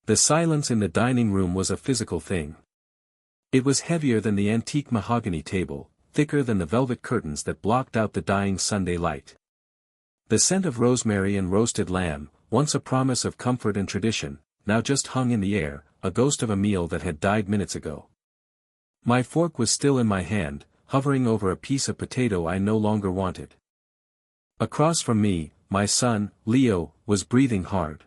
The silence in the dining room was a physical thing. It was heavier than the antique mahogany table, thicker than the velvet curtains that blocked out the dying Sunday light. The scent of rosemary and roasted lamb, once a promise of comfort and tradition, now just hung in the air, a ghost of a meal that had died minutes ago. My fork was still in my hand, hovering over a piece of potato I no longer wanted. Across from me, my son, Leo, was breathing hard.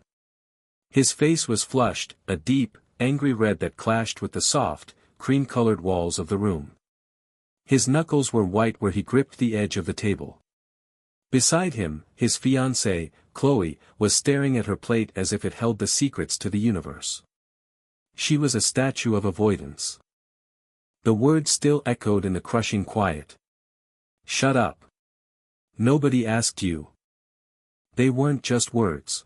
His face was flushed, a deep, angry red that clashed with the soft, cream-colored walls of the room. His knuckles were white where he gripped the edge of the table. Beside him, his fiancée, Chloe, was staring at her plate as if it held the secrets to the universe. She was a statue of avoidance. The words still echoed in the crushing quiet. "Shut up. Nobody asked you." They weren't just words.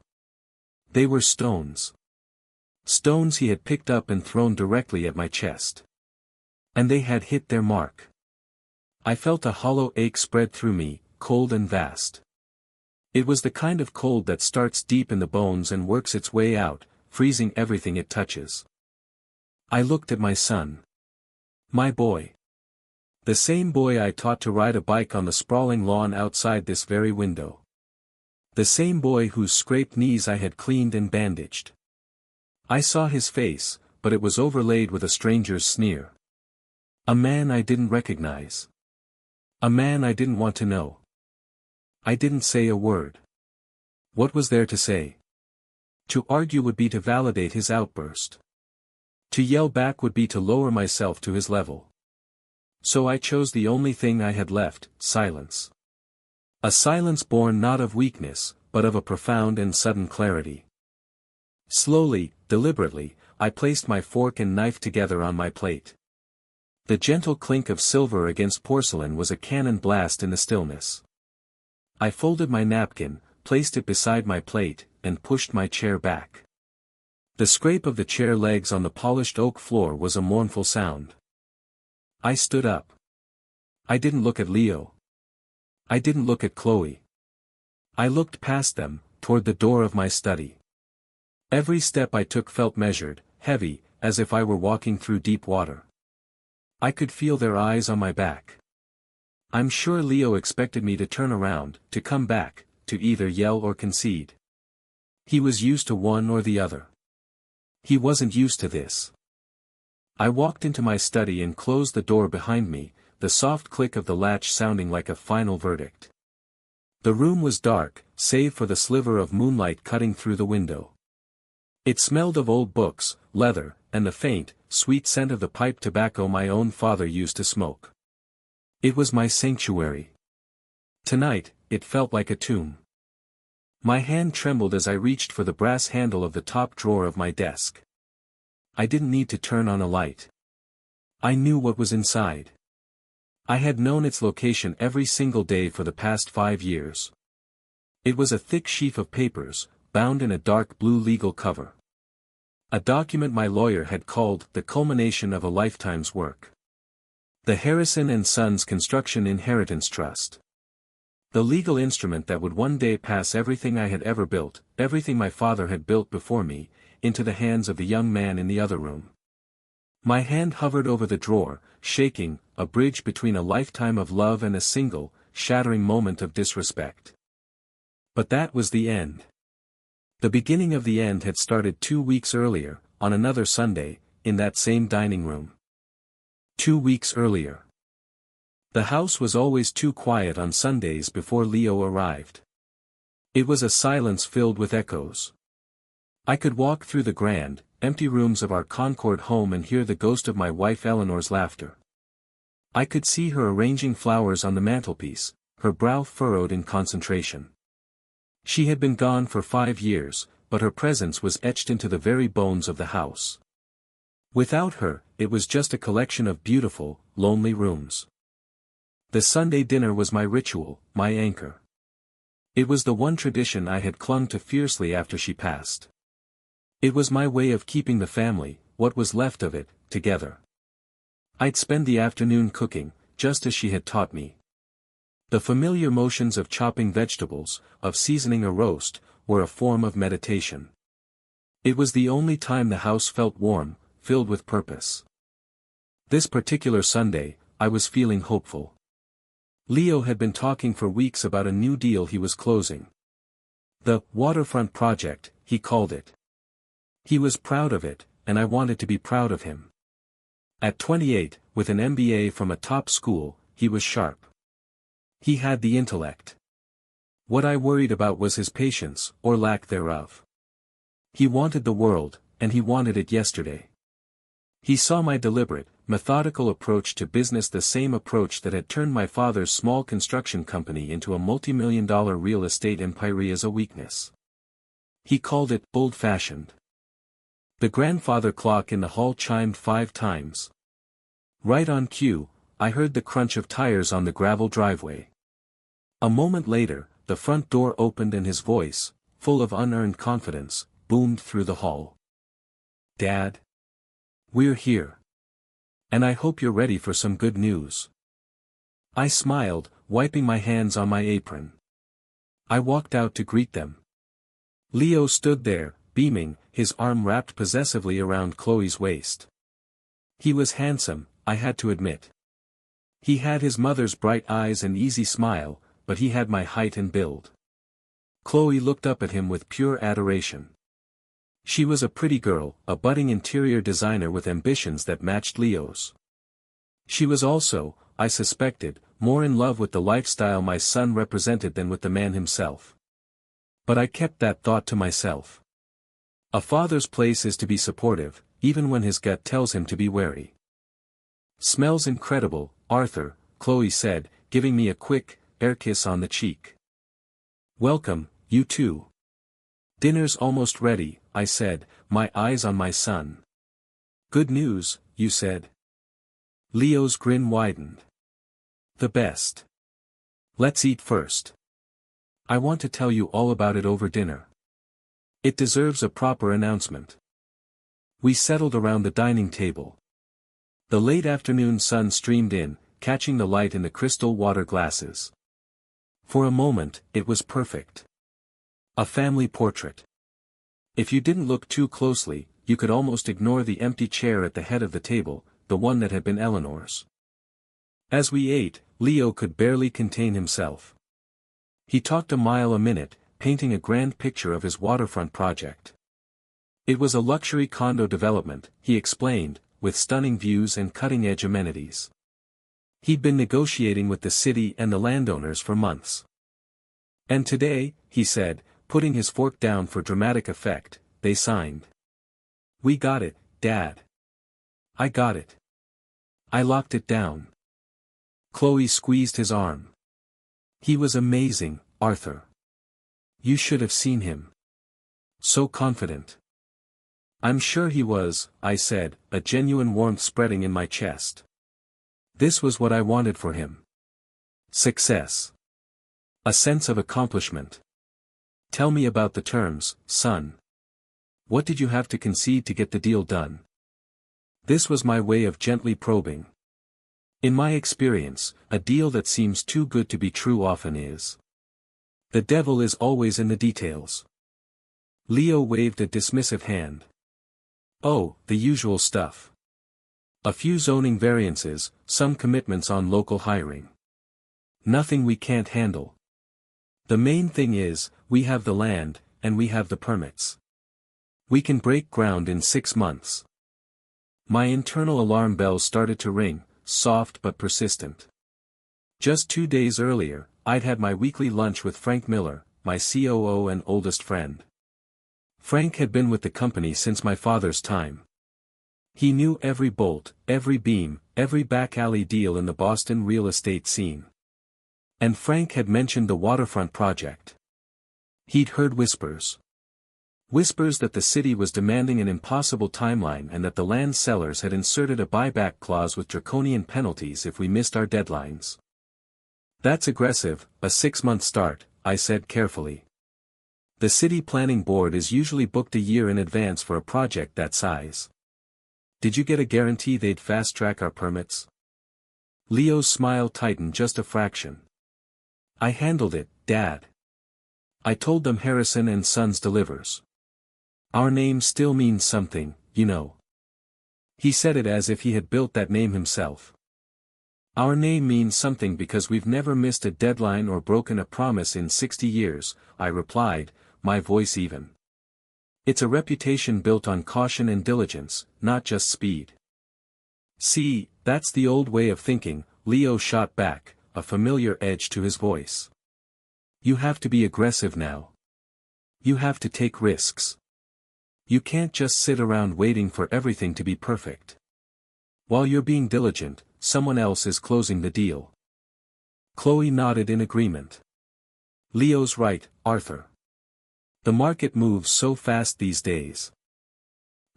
They were stones. Stones he had picked up and thrown directly at my chest. And they had hit their mark. I felt a hollow ache spread through me, cold and vast. It was the kind of cold that starts deep in the bones and works its way out, freezing everything it touches. I looked at my son. My boy. The same boy I taught to ride a bike on the sprawling lawn outside this very window. The same boy whose scraped knees I had cleaned and bandaged. I saw his face, but it was overlaid with a stranger's sneer. A man I didn't recognize. A man I didn't want to know. I didn't say a word. What was there to say? To argue would be to validate his outburst. To yell back would be to lower myself to his level. So I chose the only thing I had left, silence. A silence born not of weakness, but of a profound and sudden clarity. Slowly, deliberately, I placed my fork and knife together on my plate. The gentle clink of silver against porcelain was a cannon blast in the stillness. I folded my napkin, placed it beside my plate, and pushed my chair back. The scrape of the chair legs on the polished oak floor was a mournful sound. I stood up. I didn't look at Leo. I didn't look at Chloe. I looked past them, toward the door of my study. Every step I took felt measured, heavy, as if I were walking through deep water. I could feel their eyes on my back. I'm sure Leo expected me to turn around, to come back, to either yell or concede. He was used to one or the other. He wasn't used to this. I walked into my study and closed the door behind me, the soft click of the latch sounding like a final verdict. The room was dark, save for the sliver of moonlight cutting through the window. It smelled of old books, leather, and the faint, sweet scent of the pipe tobacco my own father used to smoke. It was my sanctuary. Tonight, it felt like a tomb. My hand trembled as I reached for the brass handle of the top drawer of my desk. I didn't need to turn on a light. I knew what was inside. I had known its location every single day for the past 5 years. It was a thick sheaf of papers, bound in a dark blue legal cover. A document my lawyer had called the culmination of a lifetime's work. The Harrison and Sons Construction Inheritance Trust. The legal instrument that would one day pass everything I had ever built, everything my father had built before me, into the hands of the young man in the other room. My hand hovered over the drawer, shaking, a bridge between a lifetime of love and a single, shattering moment of disrespect. But that was the end. The beginning of the end had started 2 weeks earlier, on another Sunday, in that same dining room. 2 weeks earlier. The house was always too quiet on Sundays before Leo arrived. It was a silence filled with echoes. I could walk through the grand, empty rooms of our Concord home and hear the ghost of my wife Eleanor's laughter. I could see her arranging flowers on the mantelpiece, her brow furrowed in concentration. She had been gone for 5 years, but her presence was etched into the very bones of the house. Without her, it was just a collection of beautiful, lonely rooms. The Sunday dinner was my ritual, my anchor. It was the one tradition I had clung to fiercely after she passed. It was my way of keeping the family, what was left of it, together. I'd spend the afternoon cooking, just as she had taught me. The familiar motions of chopping vegetables, of seasoning a roast, were a form of meditation. It was the only time the house felt warm, filled with purpose. This particular Sunday, I was feeling hopeful. Leo had been talking for weeks about a new deal he was closing. The waterfront project, he called it. He was proud of it, and I wanted to be proud of him. At 28, with an MBA from a top school, he was sharp. He had the intellect. What I worried about was his patience, or lack thereof. He wanted the world, and he wanted it yesterday. He saw my deliberate, methodical approach to business, the same approach that had turned my father's small construction company into a multi-million-dollar real estate empire, as a weakness. He called it old-fashioned. The grandfather clock in the hall chimed 5 times. Right on cue, I heard the crunch of tires on the gravel driveway. A moment later, the front door opened and his voice, full of unearned confidence, boomed through the hall. "Dad? We're here. And I hope you're ready for some good news." I smiled, wiping my hands on my apron. I walked out to greet them. Leo stood there, beaming, his arm wrapped possessively around Chloe's waist. He was handsome, I had to admit. He had his mother's bright eyes and easy smile, but he had my height and build. Chloe looked up at him with pure adoration. She was a pretty girl, a budding interior designer with ambitions that matched Leo's. She was also, I suspected, more in love with the lifestyle my son represented than with the man himself. But I kept that thought to myself. A father's place is to be supportive, even when his gut tells him to be wary. "Smells incredible, Arthur," Chloe said, giving me a quick, air kiss on the cheek. "Welcome, you too." "Dinner's almost ready," I said, my eyes on my son. "Good news," you said. Leo's grin widened. "The best. Let's eat first. I want to tell you all about it over dinner. It deserves a proper announcement." We settled around the dining table. The late afternoon sun streamed in, catching the light in the crystal water glasses. For a moment, it was perfect. A family portrait. If you didn't look too closely, you could almost ignore the empty chair at the head of the table, the one that had been Eleanor's. As we ate, Leo could barely contain himself. He talked a mile a minute, painting a grand picture of his waterfront project. It was a luxury condo development, he explained, with stunning views and cutting-edge amenities. He'd been negotiating with the city and the landowners for months. "And today," he said, putting his fork down for dramatic effect, "they signed. We got it, Dad. I got it. I locked it down." Chloe squeezed his arm. "He was amazing, Arthur. You should have seen him. So confident." "I'm sure he was," I said, a genuine warmth spreading in my chest. This was what I wanted for him. Success. A sense of accomplishment. "Tell me about the terms, son. What did you have to concede to get the deal done?" This was my way of gently probing. In my experience, a deal that seems too good to be true often is. The devil is always in the details. Leo waved a dismissive hand. "Oh, the usual stuff. A few zoning variances, some commitments on local hiring. Nothing we can't handle. The main thing is, we have the land, and we have the permits. We can break ground in 6 months." My internal alarm bells started to ring, soft but persistent. Just 2 days earlier, I'd had my weekly lunch with Frank Miller, my COO and oldest friend. Frank had been with the company since my father's time. He knew every bolt, every beam, every back alley deal in the Boston real estate scene. And Frank had mentioned the waterfront project. He'd heard whispers. Whispers that the city was demanding an impossible timeline and that the land sellers had inserted a buyback clause with draconian penalties if we missed our deadlines. "That's aggressive, a 6-month start," I said carefully. "The city planning board is usually booked a year in advance for a project that size. Did you get a guarantee they'd fast-track our permits?" Leo's smile tightened just a fraction. "I handled it, Dad. I told them Harrison and Sons delivers. Our name still means something, you know. He said it as if he had built that name himself. Our name means something because we've never missed a deadline or broken a promise in 60 years, I replied, my voice even. It's a reputation built on caution and diligence, not just speed. See, that's the old way of thinking, Leo shot back, a familiar edge to his voice. You have to be aggressive now. You have to take risks. You can't just sit around waiting for everything to be perfect. While you're being diligent, someone else is closing the deal. Chloe nodded in agreement. Leo's right, Arthur. The market moves so fast these days.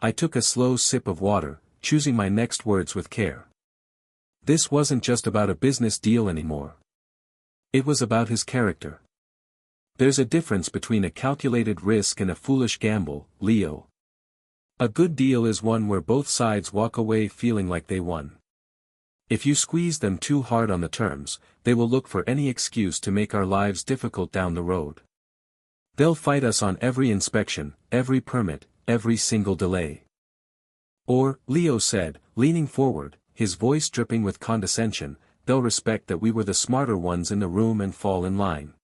I took a slow sip of water, choosing my next words with care. This wasn't just about a business deal anymore. It was about his character. There's a difference between a calculated risk and a foolish gamble, Leo. A good deal is one where both sides walk away feeling like they won. If you squeeze them too hard on the terms, they will look for any excuse to make our lives difficult down the road. They'll fight us on every inspection, every permit, every single delay. Or, Leo said, leaning forward, his voice dripping with condescension, they'll respect that we were the smarter ones in the room and fall in line.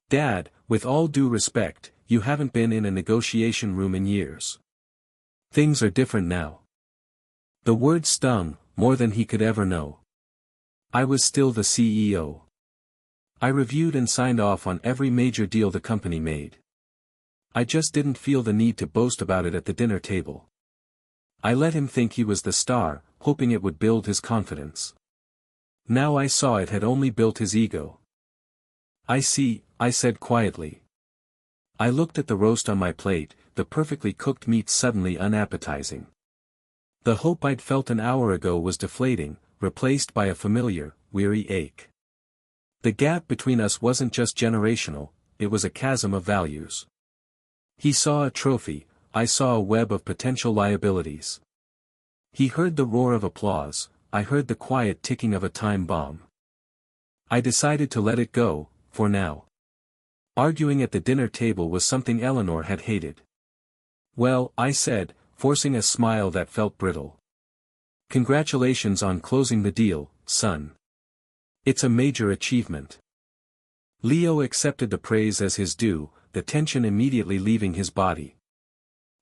Dad, with all due respect, you haven't been in a negotiation room in years. Things are different now. The word stung, more than he could ever know. I was still the CEO. I reviewed and signed off on every major deal the company made. I just didn't feel the need to boast about it at the dinner table. I let him think he was the star, hoping it would build his confidence. Now I saw it had only built his ego. I see, I said quietly. I looked at the roast on my plate, the perfectly cooked meat suddenly unappetizing. The hope I'd felt an hour ago was deflating, replaced by a familiar, weary ache. The gap between us wasn't just generational, it was a chasm of values. He saw a trophy, I saw a web of potential liabilities. He heard the roar of applause, I heard the quiet ticking of a time bomb. I decided to let it go, for now. Arguing at the dinner table was something Eleanor had hated. Well, I said, forcing a smile that felt brittle. Congratulations on closing the deal, son. It's a major achievement. Leo accepted the praise as his due, the tension immediately leaving his body.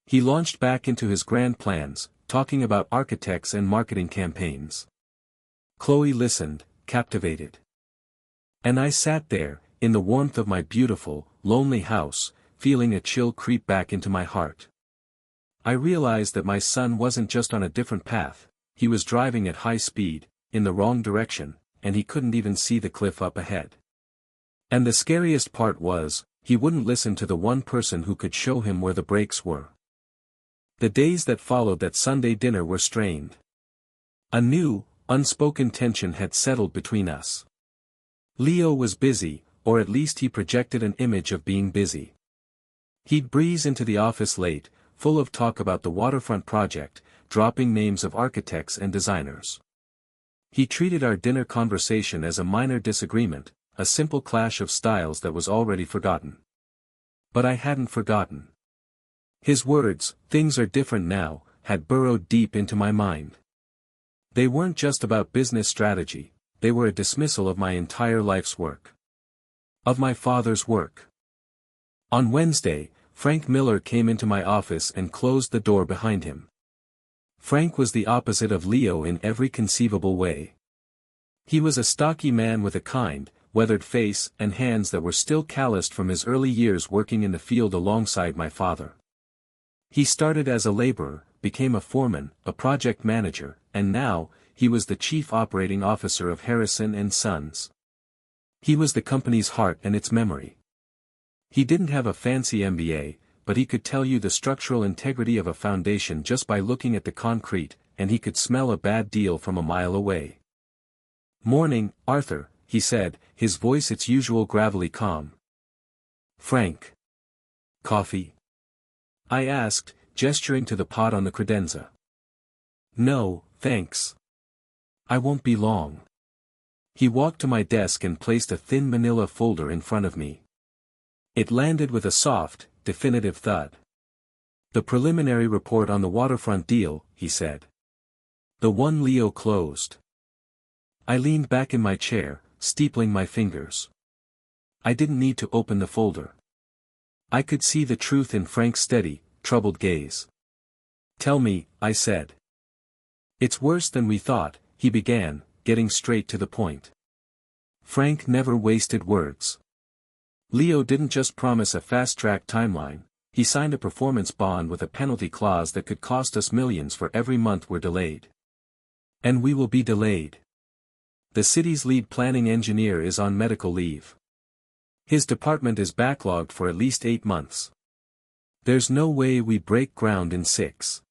He launched back into his grand plans, talking about architects and marketing campaigns. Chloe listened, captivated. And I sat there, in the warmth of my beautiful, lonely house, feeling a chill creep back into my heart. I realized that my son wasn't just on a different path, he was driving at high speed, in the wrong direction, and he couldn't even see the cliff up ahead. And the scariest part was, he wouldn't listen to the one person who could show him where the brakes were. The days that followed that Sunday dinner were strained. A new, unspoken tension had settled between us. Leo was busy, or at least he projected an image of being busy. He'd breeze into the office late, full of talk about the waterfront project, dropping names of architects and designers. He treated our dinner conversation as a minor disagreement, a simple clash of styles that was already forgotten. But I hadn't forgotten. His words, "Things are different now," had burrowed deep into my mind. They weren't just about business strategy, they were a dismissal of my entire life's work. Of my father's work. On Wednesday, Frank Miller came into my office and closed the door behind him. Frank was the opposite of Leo in every conceivable way. He was a stocky man with a kind, weathered face and hands that were still calloused from his early years working in the field alongside my father. He started as a laborer, became a foreman, a project manager, and now, he was the chief operating officer of Harrison & Sons. He was the company's heart and its memory. He didn't have a fancy MBA, but he could tell you the structural integrity of a foundation just by looking at the concrete, and he could smell a bad deal from a mile away. "Morning, Arthur," he said, his voice its usual gravelly calm. "Frank. Coffee?" I asked, gesturing to the pot on the credenza. "No, thanks. I won't be long." He walked to my desk and placed a thin manila folder in front of me. It landed with a soft, definitive thud. The preliminary report on the waterfront deal, he said. The one Leo closed. I leaned back in my chair, steepling my fingers. I didn't need to open the folder. I could see the truth in Frank's steady, troubled gaze. Tell me, I said. It's worse than we thought, he began, getting straight to the point. Frank never wasted words. Leo didn't just promise a fast-track timeline, he signed a performance bond with a penalty clause that could cost us millions for every month we're delayed. And we will be delayed. The city's lead planning engineer is on medical leave. His department is backlogged for at least 8 months. There's no way we break ground in 6.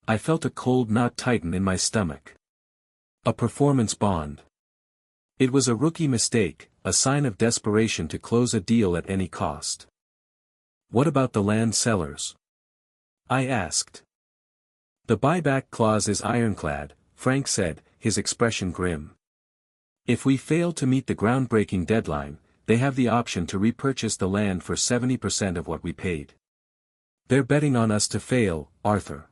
I felt a cold knot tighten in my stomach. A performance bond. It was a rookie mistake, a sign of desperation to close a deal at any cost. What about the land sellers? I asked. The buyback clause is ironclad, Frank said, his expression grim. If we fail to meet the groundbreaking deadline, they have the option to repurchase the land for 70% of what we paid. They're betting on us to fail, Arthur.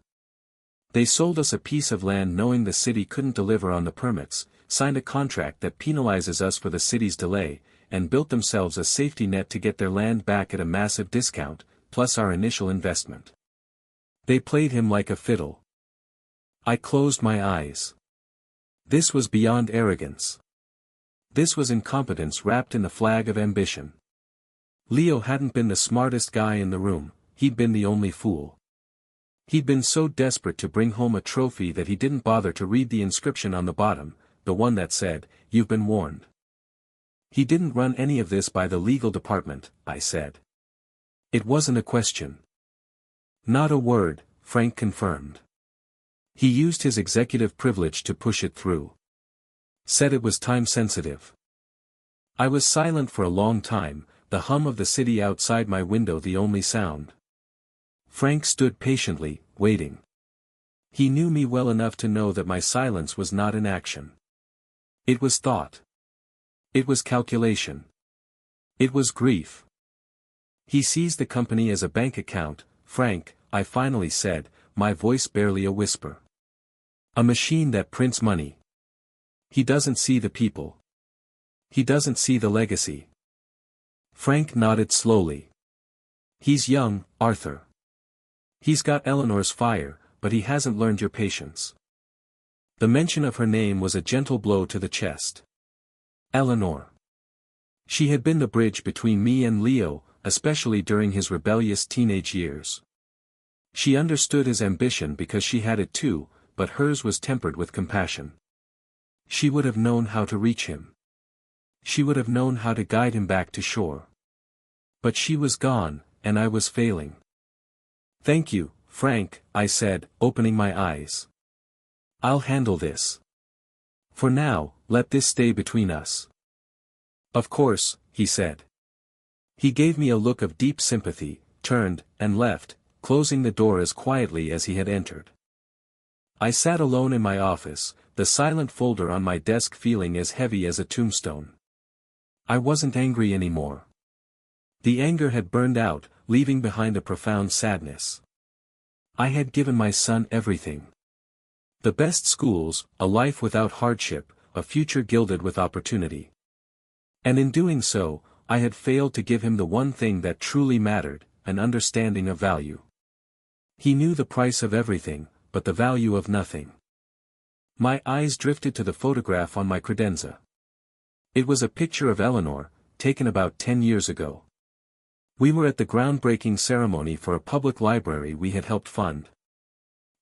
They sold us a piece of land knowing the city couldn't deliver on the permits, signed a contract that penalizes us for the city's delay, and built themselves a safety net to get their land back at a massive discount, plus our initial investment. They played him like a fiddle. I closed my eyes. This was beyond arrogance. This was incompetence wrapped in the flag of ambition. Leo hadn't been the smartest guy in the room, he'd been the only fool. He'd been so desperate to bring home a trophy that he didn't bother to read the inscription on the bottom, the one that said, "You've been warned." He didn't run any of this by the legal department, I said. It wasn't a question. Not a word, Frank confirmed. He used his executive privilege to push it through. Said it was time-sensitive. I was silent for a long time, the hum of the city outside my window the only sound. Frank stood patiently, waiting. He knew me well enough to know that my silence was not inaction. It was thought. It was calculation. It was grief. He sees the company as a bank account, Frank, I finally said, my voice barely a whisper. A machine that prints money. He doesn't see the people. He doesn't see the legacy. Frank nodded slowly. He's young, Arthur. He's got Eleanor's fire, but he hasn't learned your patience. The mention of her name was a gentle blow to the chest. Eleanor. She had been the bridge between me and Leo, especially during his rebellious teenage years. She understood his ambition because she had it too, but hers was tempered with compassion. She would have known how to reach him. She would have known how to guide him back to shore. But she was gone, and I was failing. Thank you, Frank, I said, opening my eyes. I'll handle this. For now, let this stay between us. Of course, he said. He gave me a look of deep sympathy, turned, and left, closing the door as quietly as he had entered. I sat alone in my office, the silent folder on my desk feeling as heavy as a tombstone. I wasn't angry anymore. The anger had burned out, leaving behind a profound sadness. I had given my son everything. The best schools, a life without hardship, a future gilded with opportunity. And in doing so, I had failed to give him the one thing that truly mattered, an understanding of value. He knew the price of everything, but the value of nothing. My eyes drifted to the photograph on my credenza. It was a picture of Eleanor, taken about 10 years ago. We were at the groundbreaking ceremony for a public library we had helped fund.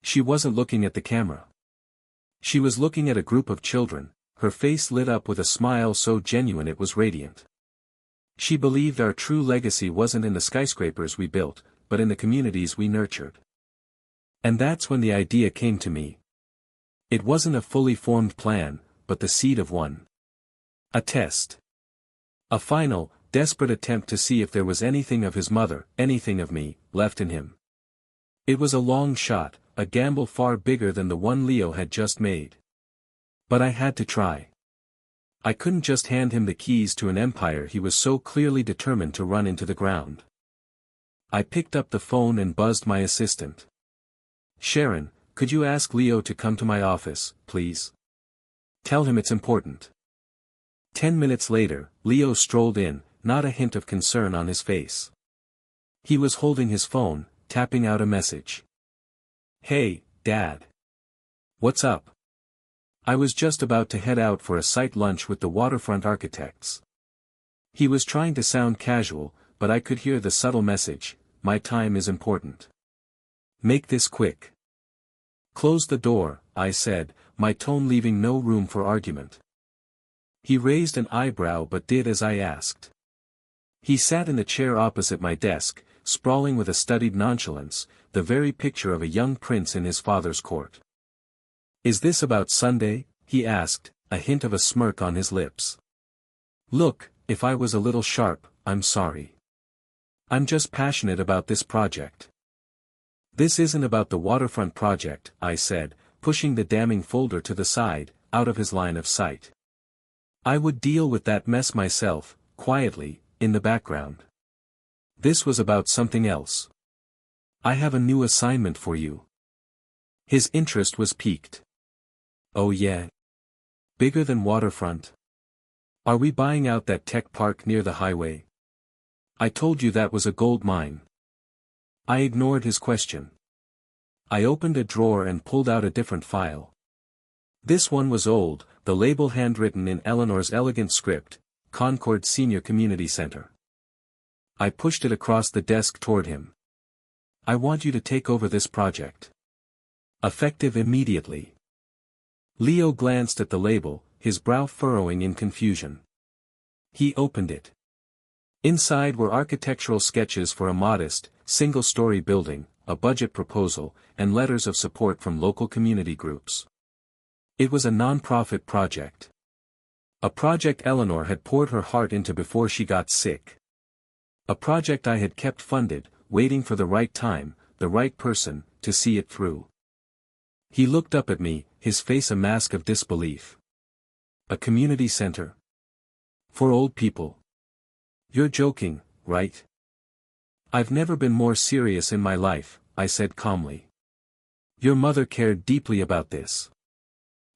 She wasn't looking at the camera. She was looking at a group of children, her face lit up with a smile so genuine it was radiant. She believed our true legacy wasn't in the skyscrapers we built, but in the communities we nurtured. And that's when the idea came to me. It wasn't a fully formed plan, but the seed of one. A test. A final, desperate attempt to see if there was anything of his mother, anything of me, left in him. It was a long shot, a gamble far bigger than the one Leo had just made. But I had to try. I couldn't just hand him the keys to an empire he was so clearly determined to run into the ground. I picked up the phone and buzzed my assistant. Sharon, could you ask Leo to come to my office, please? Tell him it's important. 10 minutes later, Leo strolled in, not a hint of concern on his face. He was holding his phone, tapping out a message. Hey, Dad. What's up? I was just about to head out for a site lunch with the waterfront architects. He was trying to sound casual, but I could hear the subtle message, my time is important. Make this quick. Close the door, I said, my tone leaving no room for argument. He raised an eyebrow but did as I asked. He sat in the chair opposite my desk, sprawling with a studied nonchalance, the very picture of a young prince in his father's court. Is this about Sunday? He asked, a hint of a smirk on his lips. Look, if I was a little sharp, I'm sorry. I'm just passionate about this project. This isn't about the waterfront project, I said, pushing the damning folder to the side, out of his line of sight. I would deal with that mess myself, quietly, in the background. This was about something else. I have a new assignment for you. His interest was piqued. Oh yeah? Bigger than waterfront? Are we buying out that tech park near the highway? I told you that was a gold mine. I ignored his question. I opened a drawer and pulled out a different file. This one was old, the label handwritten in Eleanor's elegant script, Concord Senior Community Center. I pushed it across the desk toward him. I want you to take over this project. Effective immediately. Leo glanced at the label, his brow furrowing in confusion. He opened it. Inside were architectural sketches for a modest, single-story building, a budget proposal, and letters of support from local community groups. It was a non-profit project. A project Eleanor had poured her heart into before she got sick. A project I had kept funded, waiting for the right time, the right person, to see it through. He looked up at me, his face a mask of disbelief. A community center? For old people? You're joking, right? I've never been more serious in my life, I said calmly. Your mother cared deeply about this.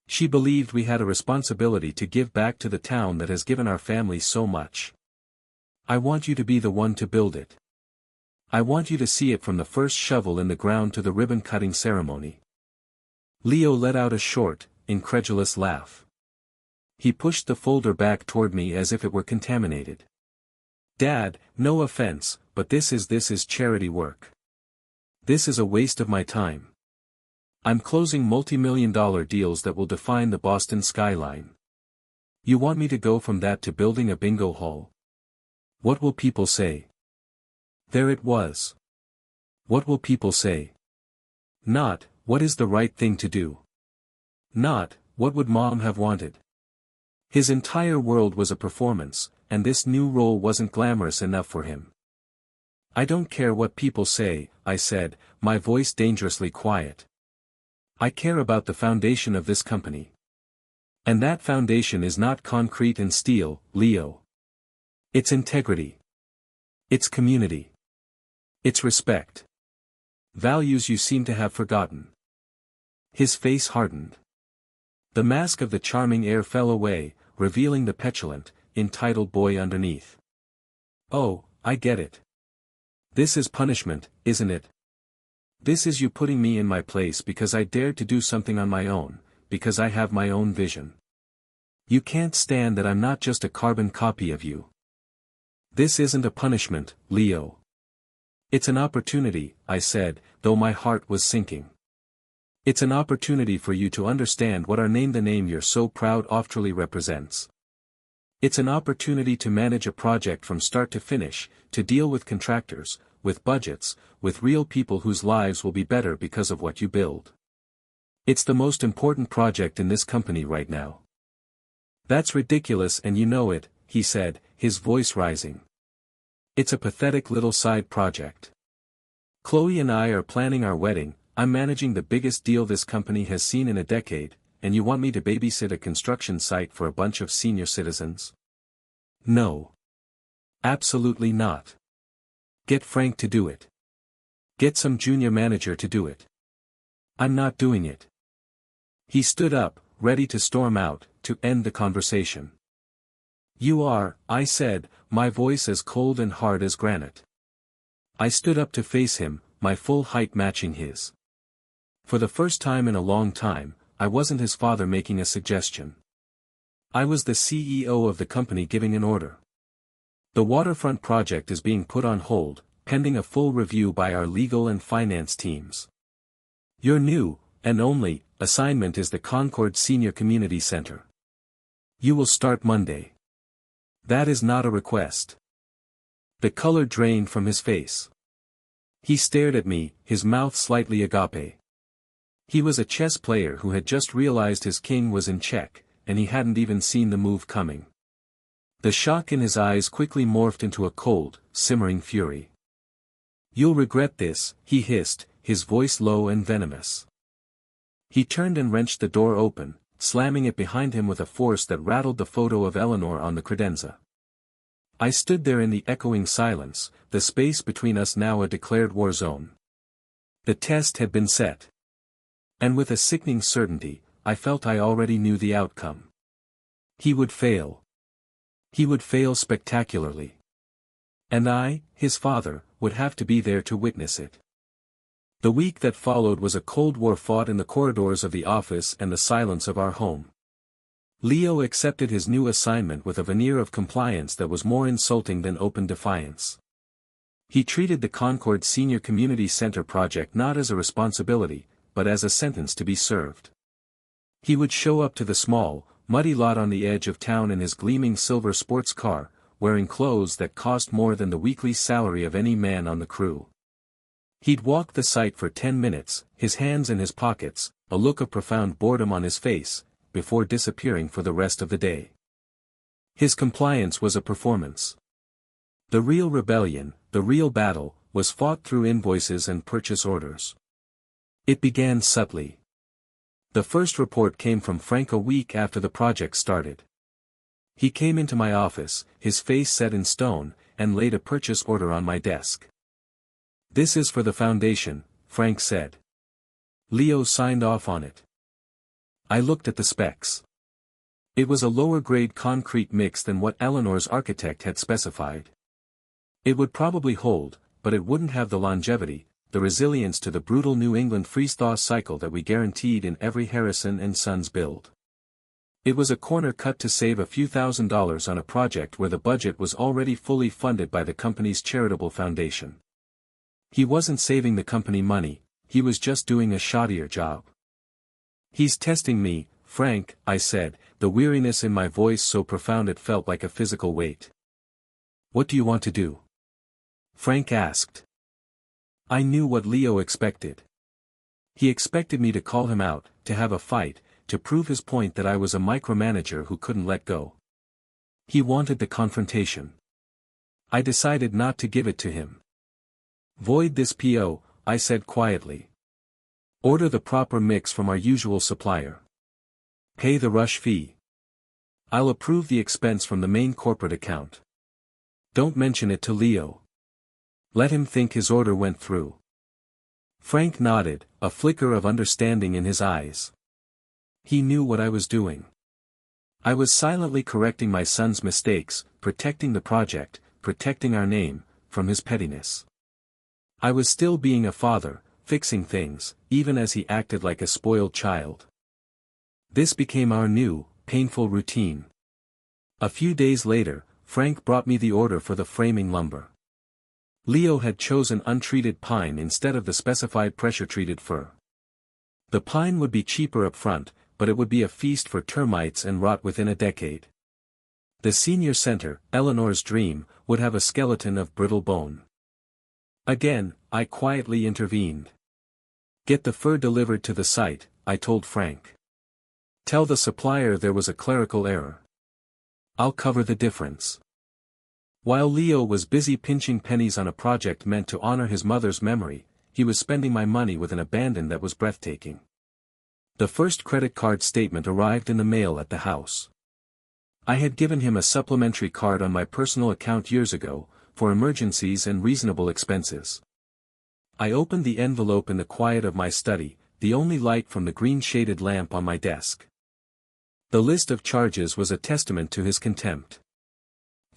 She believed we had a responsibility to give back to the town that has given our family so much. I want you to be the one to build it. I want you to see it from the first shovel in the ground to the ribbon-cutting ceremony. Leo let out a short, incredulous laugh. He pushed the folder back toward me as if it were contaminated. Dad, no offense, but this is charity work. This is a waste of my time. I'm closing multi-million-dollar deals that will define the Boston skyline. You want me to go from that to building a bingo hall? What will people say? There it was. What will people say? Not, what is the right thing to do? Not, what would Mom have wanted? His entire world was a performance, and this new role wasn't glamorous enough for him. I don't care what people say, I said, my voice dangerously quiet. I care about the foundation of this company. And that foundation is not concrete and steel, Leo. It's integrity. It's community. It's respect. Values you seem to have forgotten. His face hardened. The mask of the charming air fell away, revealing the petulant, entitled boy underneath. Oh, I get it. This is punishment, isn't it? This is you putting me in my place because I dared to do something on my own, because I have my own vision. You can't stand that I'm not just a carbon copy of you. This isn't a punishment, Leo. It's an opportunity, I said, though my heart was sinking. It's an opportunity for you to understand what our name, the name you're so proud of, truly represents. It's an opportunity to manage a project from start to finish, to deal with contractors, with budgets, with real people whose lives will be better because of what you build. It's the most important project in this company right now. That's ridiculous and you know it, he said, his voice rising. It's a pathetic little side project. Chloe and I are planning our wedding, I'm managing the biggest deal this company has seen in a decade, and you want me to babysit a construction site for a bunch of senior citizens? No. Absolutely not. Get Frank to do it. Get some junior manager to do it. I'm not doing it. He stood up, ready to storm out, to end the conversation. You are, I said, my voice as cold and hard as granite. I stood up to face him, my full height matching his. For the first time in a long time, I wasn't his father making a suggestion. I was the CEO of the company giving an order. The waterfront project is being put on hold, pending a full review by our legal and finance teams. Your new, and only, assignment is the Concord Senior Community Center. You will start Monday. That is not a request. The color drained from his face. He stared at me, his mouth slightly agape. He was a chess player who had just realized his king was in check, and he hadn't even seen the move coming. The shock in his eyes quickly morphed into a cold, simmering fury. You'll regret this, he hissed, his voice low and venomous. He turned and wrenched the door open, slamming it behind him with a force that rattled the photo of Eleanor on the credenza. I stood there in the echoing silence, the space between us now a declared war zone. The test had been set. And with a sickening certainty, I felt I already knew the outcome. He would fail. He would fail spectacularly. And I, his father, would have to be there to witness it. The week that followed was a cold war fought in the corridors of the office and the silence of our home. Leo accepted his new assignment with a veneer of compliance that was more insulting than open defiance. He treated the Concord Senior Community Center project not as a responsibility, but as a sentence to be served. He would show up to the small, muddy lot on the edge of town in his gleaming silver sports car, wearing clothes that cost more than the weekly salary of any man on the crew. He'd walk the site for 10 minutes, his hands in his pockets, a look of profound boredom on his face, before disappearing for the rest of the day. His compliance was a performance. The real rebellion, the real battle, was fought through invoices and purchase orders. It began subtly. The first report came from Frank a week after the project started. He came into my office, his face set in stone, and laid a purchase order on my desk. This is for the foundation, Frank said. Leo signed off on it. I looked at the specs. It was a lower-grade concrete mix than what Eleanor's architect had specified. It would probably hold, but it wouldn't have the longevity, the resilience to the brutal New England freeze-thaw cycle that we guaranteed in every Harrison and Sons build. It was a corner cut to save a few $1,000s on a project where the budget was already fully funded by the company's charitable foundation. He wasn't saving the company money, he was just doing a shoddier job. He's testing me, Frank, I said, the weariness in my voice so profound it felt like a physical weight. What do you want to do? Frank asked. I knew what Leo expected. He expected me to call him out, to have a fight, to prove his point that I was a micromanager who couldn't let go. He wanted the confrontation. I decided not to give it to him. Void this PO, I said quietly. Order the proper mix from our usual supplier. Pay the rush fee. I'll approve the expense from the main corporate account. Don't mention it to Leo. Let him think his order went through. Frank nodded, a flicker of understanding in his eyes. He knew what I was doing. I was silently correcting my son's mistakes, protecting the project, protecting our name, from his pettiness. I was still being a father, fixing things, even as he acted like a spoiled child. This became our new, painful routine. A few days later, Frank brought me the order for the framing lumber. Leo had chosen untreated pine instead of the specified pressure-treated fir. The pine would be cheaper up front, but it would be a feast for termites and rot within a decade. The senior center, Eleanor's dream, would have a skeleton of brittle bone. Again, I quietly intervened. Get the fur delivered to the site, I told Frank. Tell the supplier there was a clerical error. I'll cover the difference. While Leo was busy pinching pennies on a project meant to honor his mother's memory, he was spending my money with an abandon that was breathtaking. The first credit card statement arrived in the mail at the house. I had given him a supplementary card on my personal account years ago, for emergencies and reasonable expenses. I opened the envelope in the quiet of my study, the only light from the green-shaded lamp on my desk. The list of charges was a testament to his contempt.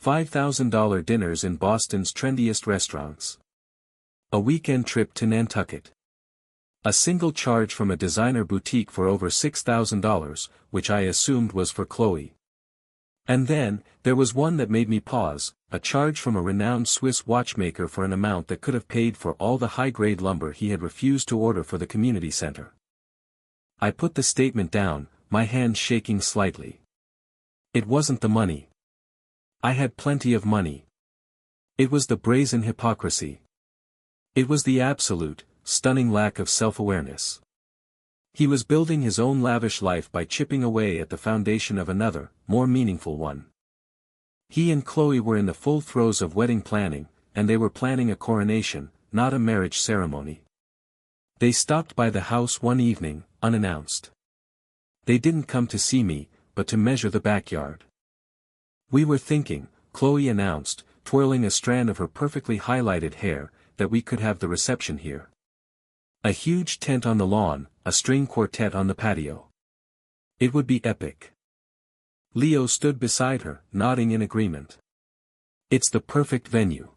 $5,000 dinners in Boston's trendiest restaurants. A weekend trip to Nantucket. A single charge from a designer boutique for over $6,000, which I assumed was for Chloe. And then, there was one that made me pause, a charge from a renowned Swiss watchmaker for an amount that could have paid for all the high-grade lumber he had refused to order for the community center. I put the statement down, my hand shaking slightly. It wasn't the money. I had plenty of money. It was the brazen hypocrisy. It was the absolute, stunning lack of self-awareness. He was building his own lavish life by chipping away at the foundation of another, more meaningful one. He and Chloe were in the full throes of wedding planning, and they were planning a coronation, not a marriage ceremony. They stopped by the house one evening, unannounced. They didn't come to see me, but to measure the backyard. We were thinking, Chloe announced, twirling a strand of her perfectly highlighted hair, that we could have the reception here. A huge tent on the lawn, a string quartet on the patio. It would be epic. Leo stood beside her, nodding in agreement. It's the perfect venue.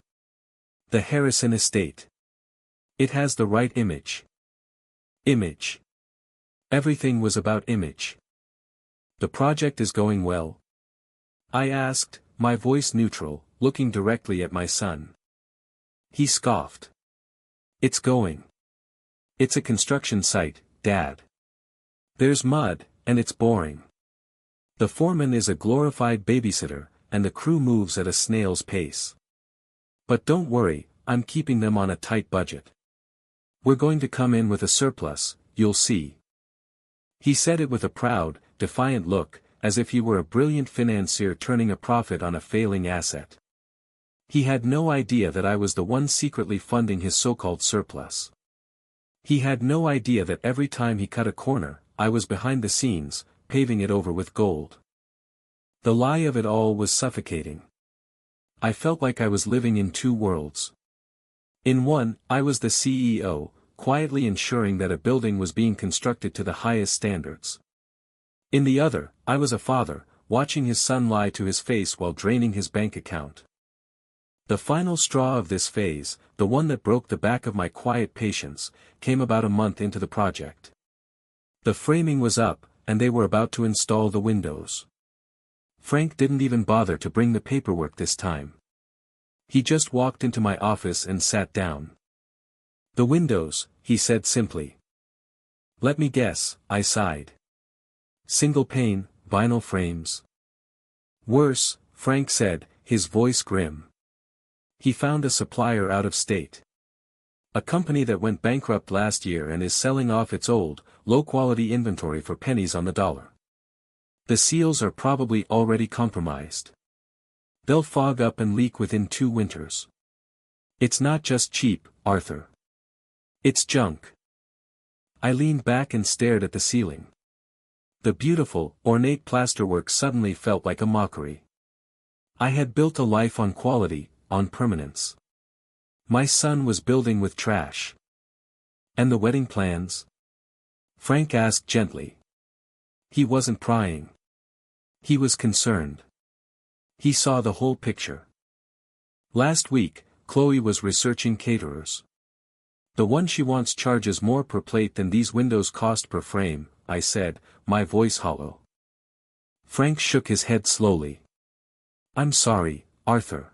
The Harrison estate. It has the right image. Image. Everything was about image. The project is going well? I asked, my voice neutral, looking directly at my son. He scoffed. It's going. It's a construction site, Dad. There's mud, and it's boring. The foreman is a glorified babysitter, and the crew moves at a snail's pace. But don't worry, I'm keeping them on a tight budget. We're going to come in with a surplus, you'll see. He said it with a proud, defiant look, as if he were a brilliant financier turning a profit on a failing asset. He had no idea that I was the one secretly funding his so-called surplus. He had no idea that every time he cut a corner, I was behind the scenes, paving it over with gold. The lie of it all was suffocating. I felt like I was living in two worlds. In one, I was the CEO, quietly ensuring that a building was being constructed to the highest standards. In the other, I was a father, watching his son lie to his face while draining his bank account. The final straw of this phase, the one that broke the back of my quiet patience, came about a month into the project. The framing was up, and they were about to install the windows. Frank didn't even bother to bring the paperwork this time. He just walked into my office and sat down. The windows, he said simply. Let me guess, I sighed. Single pane, vinyl frames. Worse, Frank said, his voice grim. He found a supplier out of state. A company that went bankrupt last year and is selling off its old, low-quality inventory for pennies on the dollar. The seals are probably already compromised. They'll fog up and leak within 2 winters. It's not just cheap, Arthur. It's junk. I leaned back and stared at the ceiling. The beautiful, ornate plasterwork suddenly felt like a mockery. I had built a life on quality, on permanence. My son was building with trash. And the wedding plans? Frank asked gently. He wasn't prying. He was concerned. He saw the whole picture. Last week, Chloe was researching caterers. The one she wants charges more per plate than these windows cost per frame, I said, my voice hollow. Frank shook his head slowly. I'm sorry, Arthur.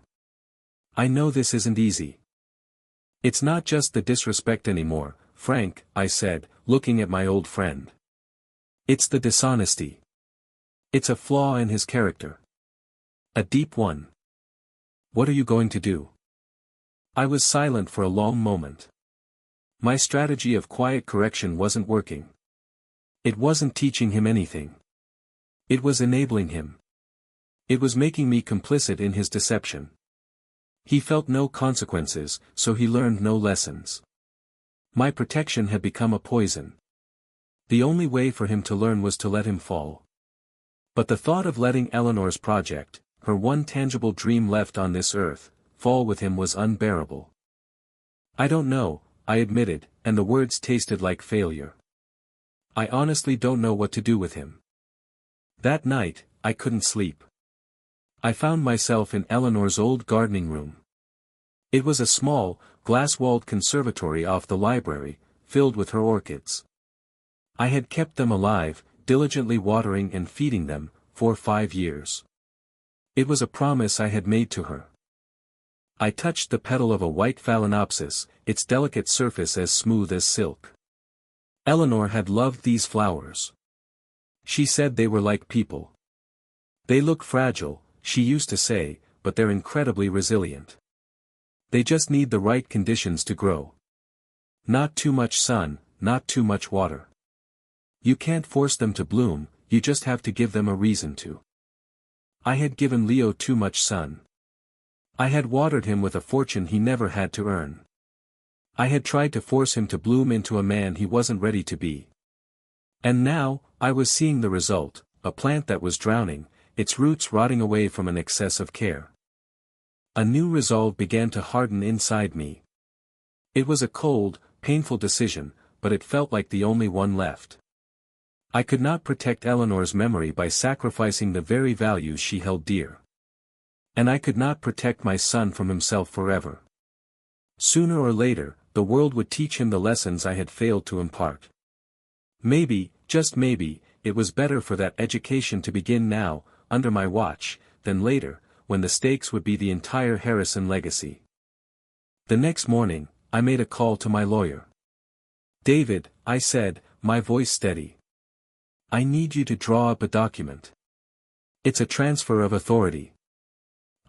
I know this isn't easy. It's not just the disrespect anymore, Frank, I said, looking at my old friend. It's the dishonesty. It's a flaw in his character. A deep one. What are you going to do? I was silent for a long moment. My strategy of quiet correction wasn't working. It wasn't teaching him anything. It was enabling him. It was making me complicit in his deception. He felt no consequences, so he learned no lessons. My protection had become a poison. The only way for him to learn was to let him fall. But the thought of letting Eleanor's project, her one tangible dream left on this earth, fall with him was unbearable. "I don't know," I admitted, and the words tasted like failure. "I honestly don't know what to do with him." That night, I couldn't sleep. I found myself in Eleanor's old gardening room. It was a small, glass-walled conservatory off the library, filled with her orchids. I had kept them alive, diligently watering and feeding them, for 5 years. It was a promise I had made to her. I touched the petal of a white phalaenopsis, its delicate surface as smooth as silk. Eleanor had loved these flowers. She said they were like people. "They look fragile," she used to say, "but they're incredibly resilient. They just need the right conditions to grow. Not too much sun, not too much water. You can't force them to bloom, you just have to give them a reason to." I had given Leo too much sun. I had watered him with a fortune he never had to earn. I had tried to force him to bloom into a man he wasn't ready to be. And now, I was seeing the result, a plant that was drowning, its roots rotting away from an excess of care. A new resolve began to harden inside me. It was a cold, painful decision, but it felt like the only one left. I could not protect Eleanor's memory by sacrificing the very values she held dear. And I could not protect my son from himself forever. Sooner or later, the world would teach him the lessons I had failed to impart. Maybe, just maybe, it was better for that education to begin now, under my watch, than later, when the stakes would be the entire Harrison legacy. The next morning, I made a call to my lawyer. "David," I said, my voice steady. "I need you to draw up a document. It's a transfer of authority.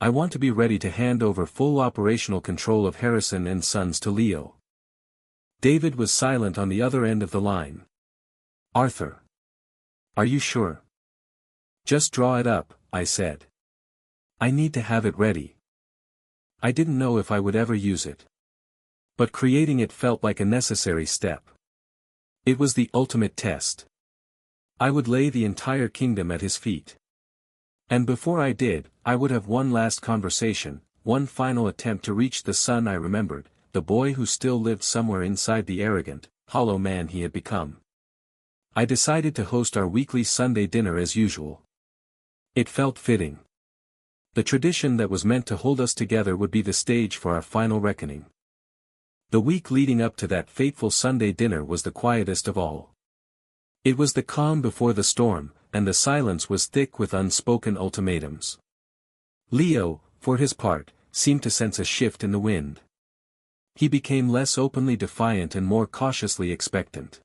I want to be ready to hand over full operational control of Harrison and Sons to Leo." David was silent on the other end of the line. "Arthur. Are you sure?" "Just draw it up," I said. "I need to have it ready." I didn't know if I would ever use it. But creating it felt like a necessary step. It was the ultimate test. I would lay the entire kingdom at his feet. And before I did, I would have one last conversation, one final attempt to reach the son I remembered, the boy who still lived somewhere inside the arrogant, hollow man he had become. I decided to host our weekly Sunday dinner as usual. It felt fitting. The tradition that was meant to hold us together would be the stage for our final reckoning. The week leading up to that fateful Sunday dinner was the quietest of all. It was the calm before the storm, and the silence was thick with unspoken ultimatums. Leo, for his part, seemed to sense a shift in the wind. He became less openly defiant and more cautiously expectant.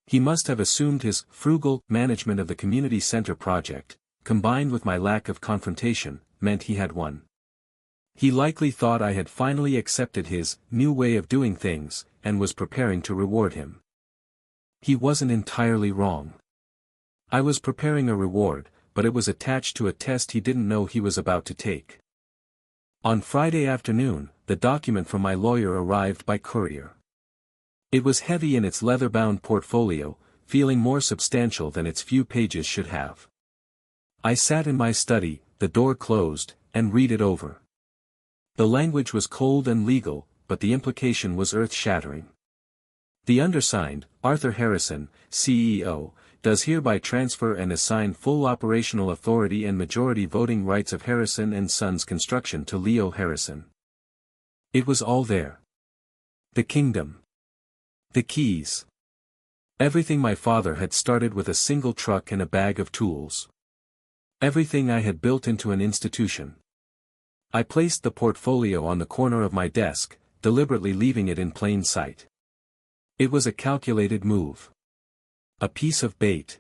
He must have assumed his frugal management of the community center project, combined with my lack of confrontation, meant he had won. He likely thought I had finally accepted his new way of doing things, and was preparing to reward him. He wasn't entirely wrong. I was preparing a reward, but it was attached to a test he didn't know he was about to take. On Friday afternoon, the document from my lawyer arrived by courier. It was heavy in its leather-bound portfolio, feeling more substantial than its few pages should have. I sat in my study, the door closed, and read it over. The language was cold and legal, but the implication was earth-shattering. The undersigned, Arthur Harrison, CEO, does hereby transfer and assign full operational authority and majority voting rights of Harrison and Sons Construction to Leo Harrison. It was all there. The kingdom. The keys. Everything my father had started with a single truck and a bag of tools. Everything I had built into an institution. I placed the portfolio on the corner of my desk, deliberately leaving it in plain sight. It was a calculated move. A piece of bait.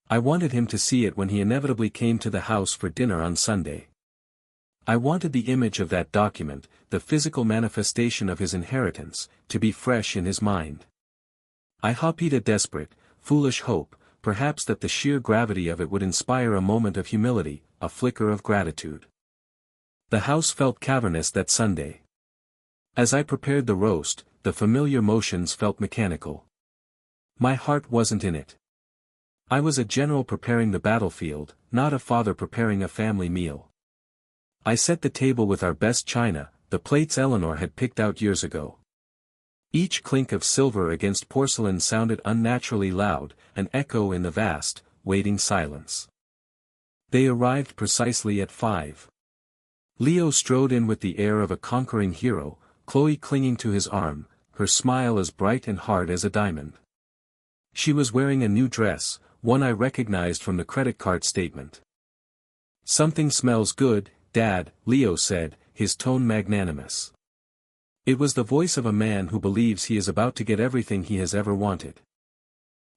I wanted him to see it when he inevitably came to the house for dinner on Sunday. I wanted the image of that document, the physical manifestation of his inheritance, to be fresh in his mind. I hoped a desperate, foolish hope, perhaps that the sheer gravity of it would inspire a moment of humility, a flicker of gratitude. The house felt cavernous that Sunday. As I prepared the roast, the familiar motions felt mechanical. My heart wasn't in it. I was a general preparing the battlefield, not a father preparing a family meal. I set the table with our best china, the plates Eleanor had picked out years ago. Each clink of silver against porcelain sounded unnaturally loud, an echo in the vast, waiting silence. They arrived precisely at 5. Leo strode in with the air of a conquering hero, Chloe clinging to his arm, her smile as bright and hard as a diamond. She was wearing a new dress, one I recognized from the credit card statement. "Something smells good, Dad," Leo said, his tone magnanimous. It was the voice of a man who believes he is about to get everything he has ever wanted.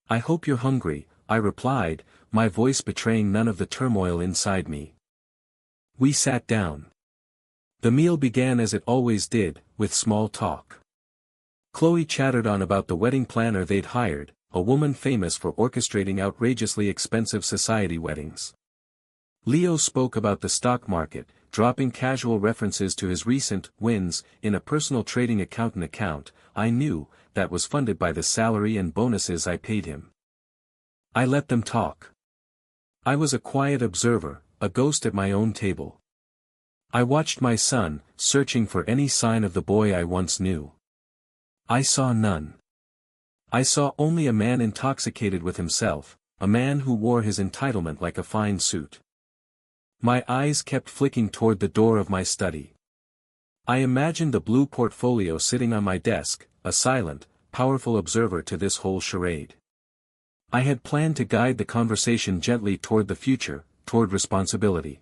"I hope you're hungry," I replied, my voice betraying none of the turmoil inside me. We sat down. The meal began as it always did, with small talk. Chloe chattered on about the wedding planner they'd hired, a woman famous for orchestrating outrageously expensive society weddings. Leo spoke about the stock market, dropping casual references to his recent wins in a personal trading account I knew, that was funded by the salary and bonuses I paid him. I let them talk. I was a quiet observer, a ghost at my own table. I watched my son, searching for any sign of the boy I once knew. I saw none. I saw only a man intoxicated with himself, a man who wore his entitlement like a fine suit. My eyes kept flicking toward the door of my study. I imagined the blue portfolio sitting on my desk, a silent, powerful observer to this whole charade. I had planned to guide the conversation gently toward the future, toward responsibility.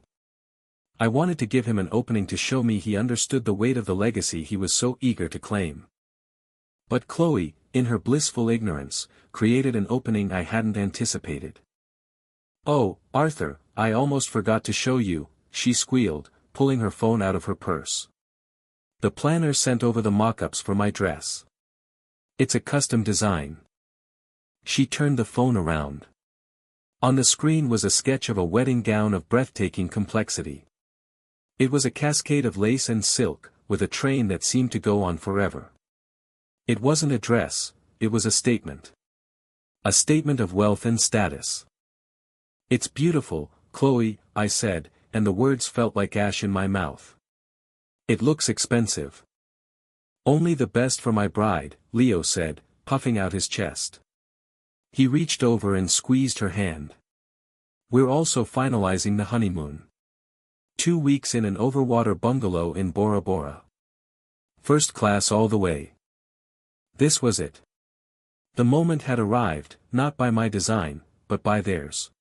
I wanted to give him an opening to show me he understood the weight of the legacy he was so eager to claim. But Chloe, in her blissful ignorance, created an opening I hadn't anticipated. "Oh, Arthur, I almost forgot to show you," she squealed, pulling her phone out of her purse. "The planner sent over the mock-ups for my dress. It's a custom design." She turned the phone around. On the screen was a sketch of a wedding gown of breathtaking complexity. It was a cascade of lace and silk, with a train that seemed to go on forever. It wasn't a dress, it was a statement. A statement of wealth and status. "It's beautiful, Chloe," I said, and the words felt like ash in my mouth. "It looks expensive." "Only the best for my bride," Leo said, puffing out his chest. He reached over and squeezed her hand. "We're also finalizing the honeymoon. 2 weeks in an overwater bungalow in Bora Bora. First class all the way." This was it. The moment had arrived, not by my design, but by theirs.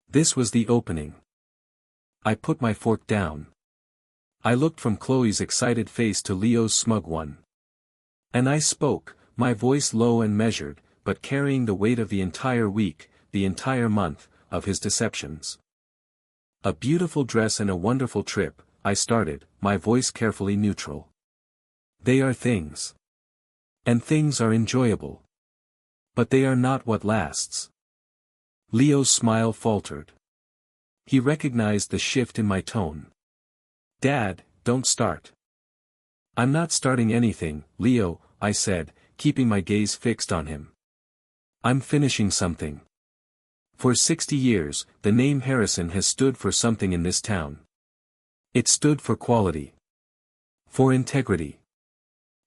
This was the opening. I put my fork down. I looked from Chloe's excited face to Leo's smug one. And I spoke, my voice low and measured, but carrying the weight of the entire week, the entire month, of his deceptions. "A beautiful dress and a wonderful trip," I started, my voice carefully neutral. "They are things. And things are enjoyable. But they are not what lasts." Leo's smile faltered. He recognized the shift in my tone. "Dad, don't start." "I'm not starting anything, Leo," I said, keeping my gaze fixed on him. "I'm finishing something. For 60 years, the name Harrison has stood for something in this town. It stood for quality. For integrity.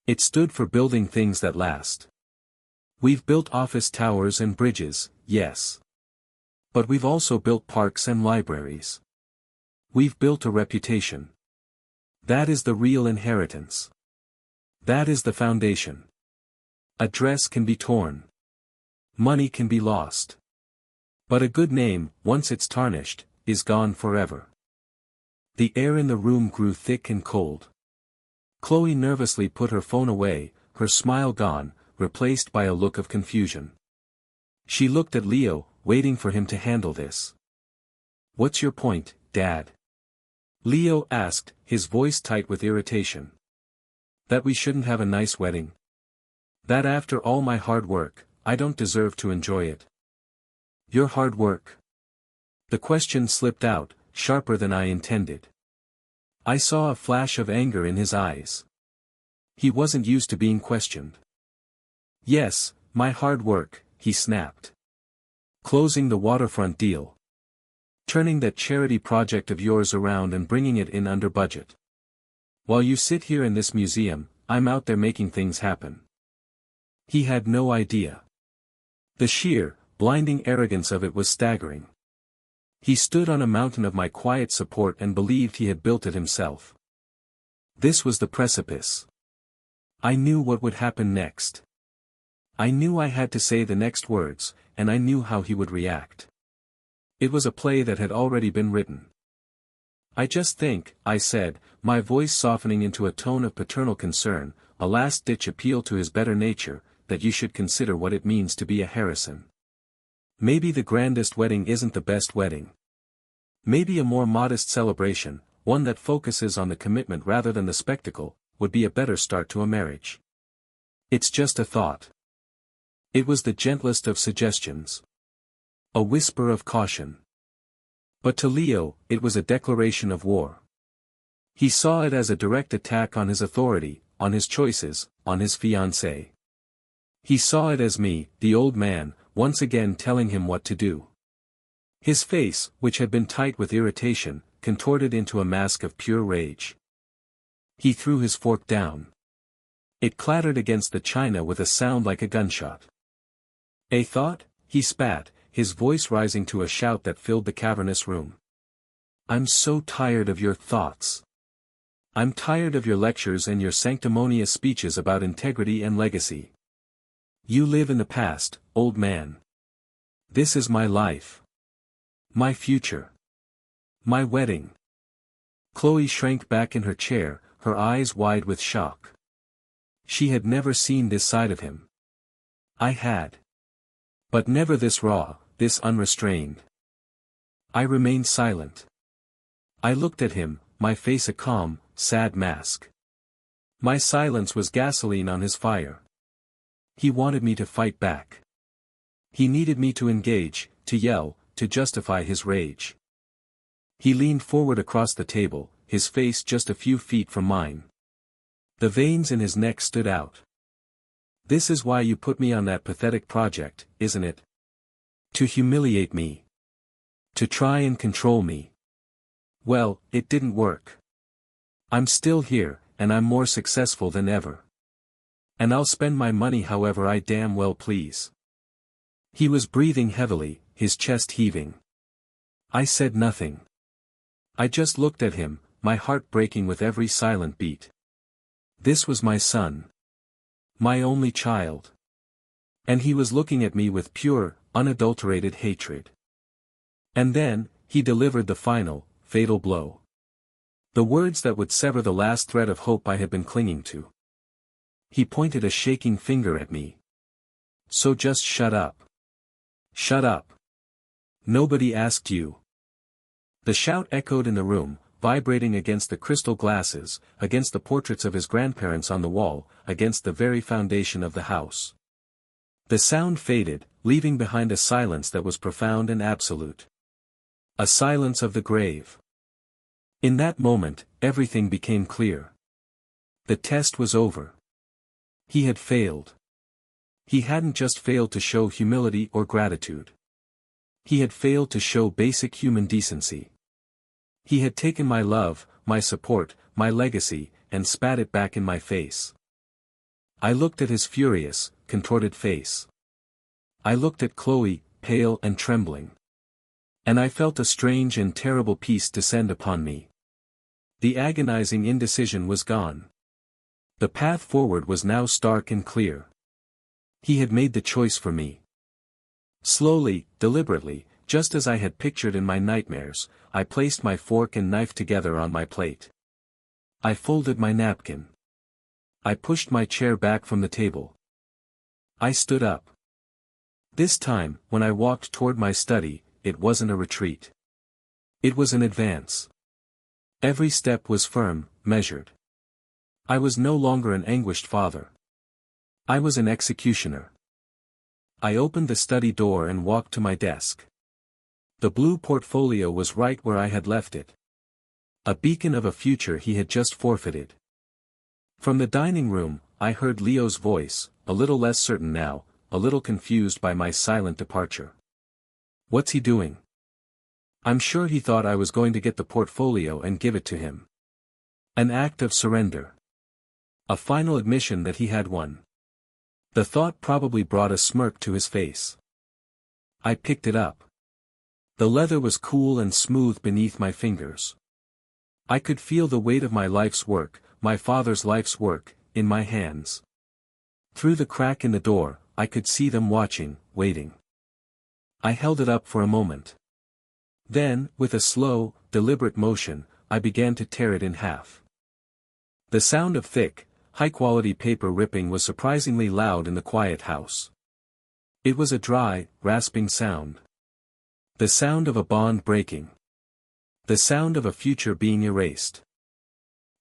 It stood for building things that last. We've built office towers and bridges, yes. But we've also built parks and libraries. We've built a reputation. That is the real inheritance. That is the foundation. A dress can be torn. Money can be lost. But a good name, once it's tarnished, is gone forever." The air in the room grew thick and cold. Chloe nervously put her phone away, her smile gone, replaced by a look of confusion. She looked at Leo, waiting for him to handle this. "What's your point, Dad?" Leo asked, his voice tight with irritation. "That we shouldn't have a nice wedding? That after all my hard work, I don't deserve to enjoy it?" "Your hard work?" The question slipped out, sharper than I intended. I saw a flash of anger in his eyes. He wasn't used to being questioned. "Yes, my hard work," he snapped. "Closing the waterfront deal. Turning that charity project of yours around and bringing it in under budget. While you sit here in this museum, I'm out there making things happen. He had no idea. The sheer, blinding arrogance of it was staggering. He stood on a mountain of my quiet support and believed he had built it himself. This was the precipice. I knew what would happen next. I knew I had to say the next words, and I knew how he would react. It was a play that had already been written. I just think, I said, my voice softening into a tone of paternal concern, a last-ditch appeal to his better nature, that you should consider what it means to be a Harrison. Maybe the grandest wedding isn't the best wedding. Maybe a more modest celebration, one that focuses on the commitment rather than the spectacle, would be a better start to a marriage. It's just a thought. It was the gentlest of suggestions. A whisper of caution. But to Leo, it was a declaration of war. He saw it as a direct attack on his authority, on his choices, on his fiancée. He saw it as me, the old man, once again telling him what to do. His face, which had been tight with irritation, contorted into a mask of pure rage. He threw his fork down. It clattered against the china with a sound like a gunshot. A thought? He spat, his voice rising to a shout that filled the cavernous room. I'm so tired of your thoughts. I'm tired of your lectures and your sanctimonious speeches about integrity and legacy. You live in the past, old man. This is my life. My future. My wedding. Chloe shrank back in her chair, her eyes wide with shock. She had never seen this side of him. I had. But never this raw, this unrestrained. I remained silent. I looked at him, my face a calm, sad mask. My silence was gasoline on his fire. He wanted me to fight back. He needed me to engage, to yell, to justify his rage. He leaned forward across the table, his face just a few feet from mine. The veins in his neck stood out. This is why you put me on that pathetic project, isn't it? To humiliate me. To try and control me. Well, it didn't work. I'm still here, and I'm more successful than ever. And I'll spend my money however I damn well please. He was breathing heavily, his chest heaving. I said nothing. I just looked at him, my heart breaking with every silent beat. This was my son. My only child. And he was looking at me with pure, unadulterated hatred. And then, he delivered the final, fatal blow. The words that would sever the last thread of hope I had been clinging to. He pointed a shaking finger at me. So just shut up. Shut up. Nobody asked you. The shout echoed in the room, vibrating against the crystal glasses, against the portraits of his grandparents on the wall, against the very foundation of the house. The sound faded, leaving behind a silence that was profound and absolute. A silence of the grave. In that moment, everything became clear. The test was over. He had failed. He hadn't just failed to show humility or gratitude. He had failed to show basic human decency. He had taken my love, my support, my legacy, and spat it back in my face. I looked at his furious, contorted face. I looked at Chloe, pale and trembling. And I felt a strange and terrible peace descend upon me. The agonizing indecision was gone. The path forward was now stark and clear. He had made the choice for me. Slowly, deliberately, just as I had pictured in my nightmares, I placed my fork and knife together on my plate. I folded my napkin. I pushed my chair back from the table. I stood up. This time, when I walked toward my study, it wasn't a retreat. It was an advance. Every step was firm, measured. I was no longer an anguished father. I was an executioner. I opened the study door and walked to my desk. The blue portfolio was right where I had left it. A beacon of a future he had just forfeited. From the dining room, I heard Leo's voice, a little less certain now, a little confused by my silent departure. What's he doing? I'm sure he thought I was going to get the portfolio and give it to him. An act of surrender. A final admission that he had won. The thought probably brought a smirk to his face. I picked it up. The leather was cool and smooth beneath my fingers. I could feel the weight of my life's work, my father's life's work, in my hands. Through the crack in the door, I could see them watching, waiting. I held it up for a moment. Then, with a slow, deliberate motion, I began to tear it in half. The sound of thick, high-quality paper ripping was surprisingly loud in the quiet house. It was a dry, rasping sound. The sound of a bond breaking. The sound of a future being erased.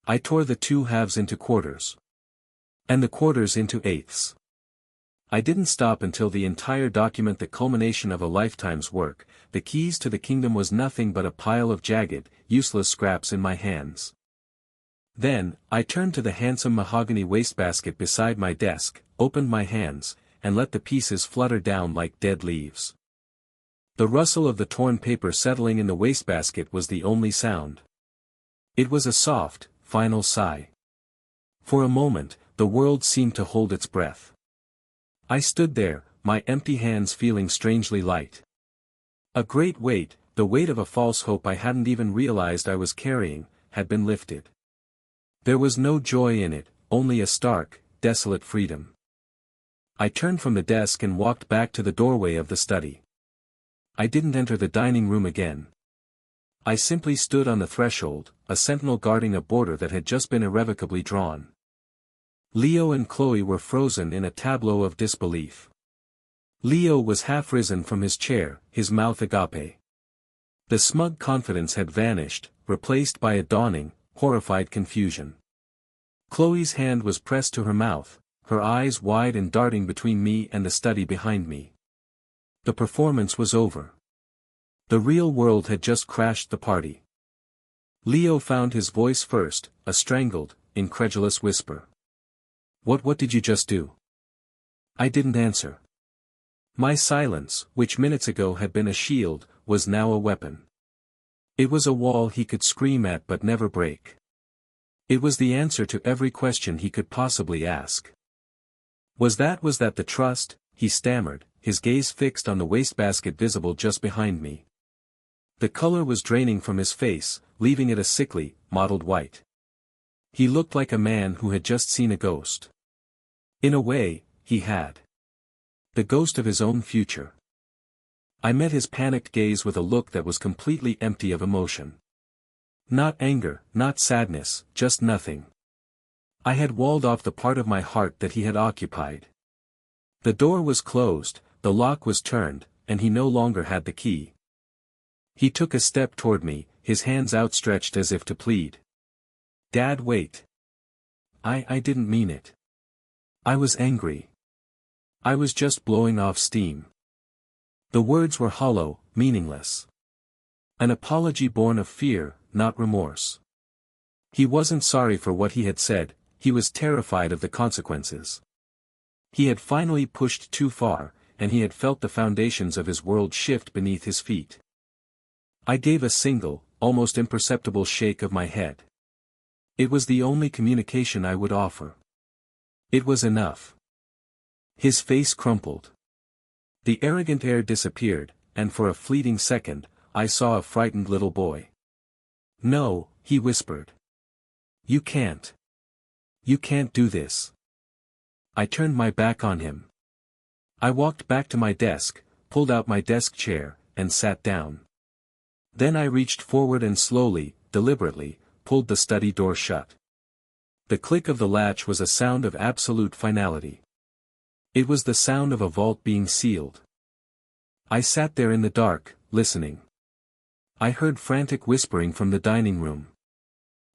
I tore the two halves into quarters. And the quarters into eighths. I didn't stop until the entire document, the culmination of a lifetime's work, the keys to the kingdom, was nothing but a pile of jagged, useless scraps in my hands. Then, I turned to the handsome mahogany wastebasket beside my desk, opened my hands, and let the pieces flutter down like dead leaves. The rustle of the torn paper settling in the wastebasket was the only sound. It was a soft, final sigh. For a moment, the world seemed to hold its breath. I stood there, my empty hands feeling strangely light. A great weight, the weight of a false hope I hadn't even realized I was carrying, had been lifted. There was no joy in it, only a stark, desolate freedom. I turned from the desk and walked back to the doorway of the study. I didn't enter the dining room again. I simply stood on the threshold, a sentinel guarding a border that had just been irrevocably drawn. Leo and Chloe were frozen in a tableau of disbelief. Leo was half risen from his chair, his mouth agape. The smug confidence had vanished, replaced by a dawning, horrified confusion. Chloe's hand was pressed to her mouth, her eyes wide and darting between me and the study behind me. The performance was over. The real world had just crashed the party. Leo found his voice first, a strangled, incredulous whisper. What did you just do?" I didn't answer. My silence, which minutes ago had been a shield, was now a weapon. It was a wall he could scream at but never break. It was the answer to every question he could possibly ask. Was that the trust?" he stammered, his gaze fixed on the wastebasket visible just behind me. The color was draining from his face, leaving it a sickly, mottled white. He looked like a man who had just seen a ghost. In a way, he had. The ghost of his own future. I met his panicked gaze with a look that was completely empty of emotion. Not anger, not sadness, just nothing. I had walled off the part of my heart that he had occupied. The door was closed, the lock was turned, and he no longer had the key. He took a step toward me, his hands outstretched as if to plead. "Dad, wait. I didn't mean it. I was angry. I was just blowing off steam." The words were hollow, meaningless. An apology born of fear, not remorse. He wasn't sorry for what he had said, he was terrified of the consequences. He had finally pushed too far, and he had felt the foundations of his world shift beneath his feet. I gave a single, almost imperceptible shake of my head. It was the only communication I would offer. It was enough. His face crumpled. The arrogant air disappeared, and for a fleeting second, I saw a frightened little boy. "No," he whispered. "You can't. You can't do this." I turned my back on him. I walked back to my desk, pulled out my desk chair, and sat down. Then I reached forward and slowly, deliberately, pulled the study door shut. The click of the latch was a sound of absolute finality. It was the sound of a vault being sealed. I sat there in the dark, listening. I heard frantic whispering from the dining room.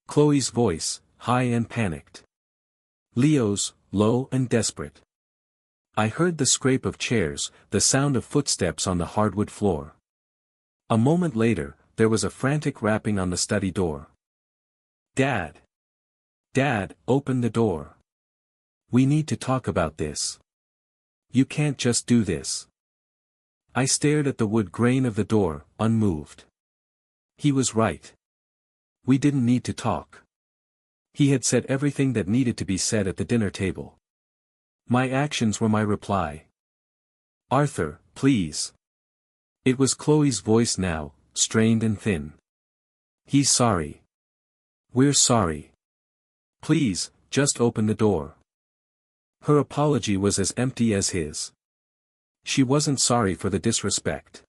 Chloe's voice, high and panicked. Leo's, low and desperate. I heard the scrape of chairs, the sound of footsteps on the hardwood floor. A moment later, there was a frantic rapping on the study door. "Dad! Dad, open the door. We need to talk about this. You can't just do this." I stared at the wood grain of the door, unmoved. He was right. We didn't need to talk. He had said everything that needed to be said at the dinner table. My actions were my reply. "Arthur, please." It was Chloe's voice now, strained and thin. "He's sorry. We're sorry. Please, just open the door." Her apology was as empty as his. She wasn't sorry for the disrespect.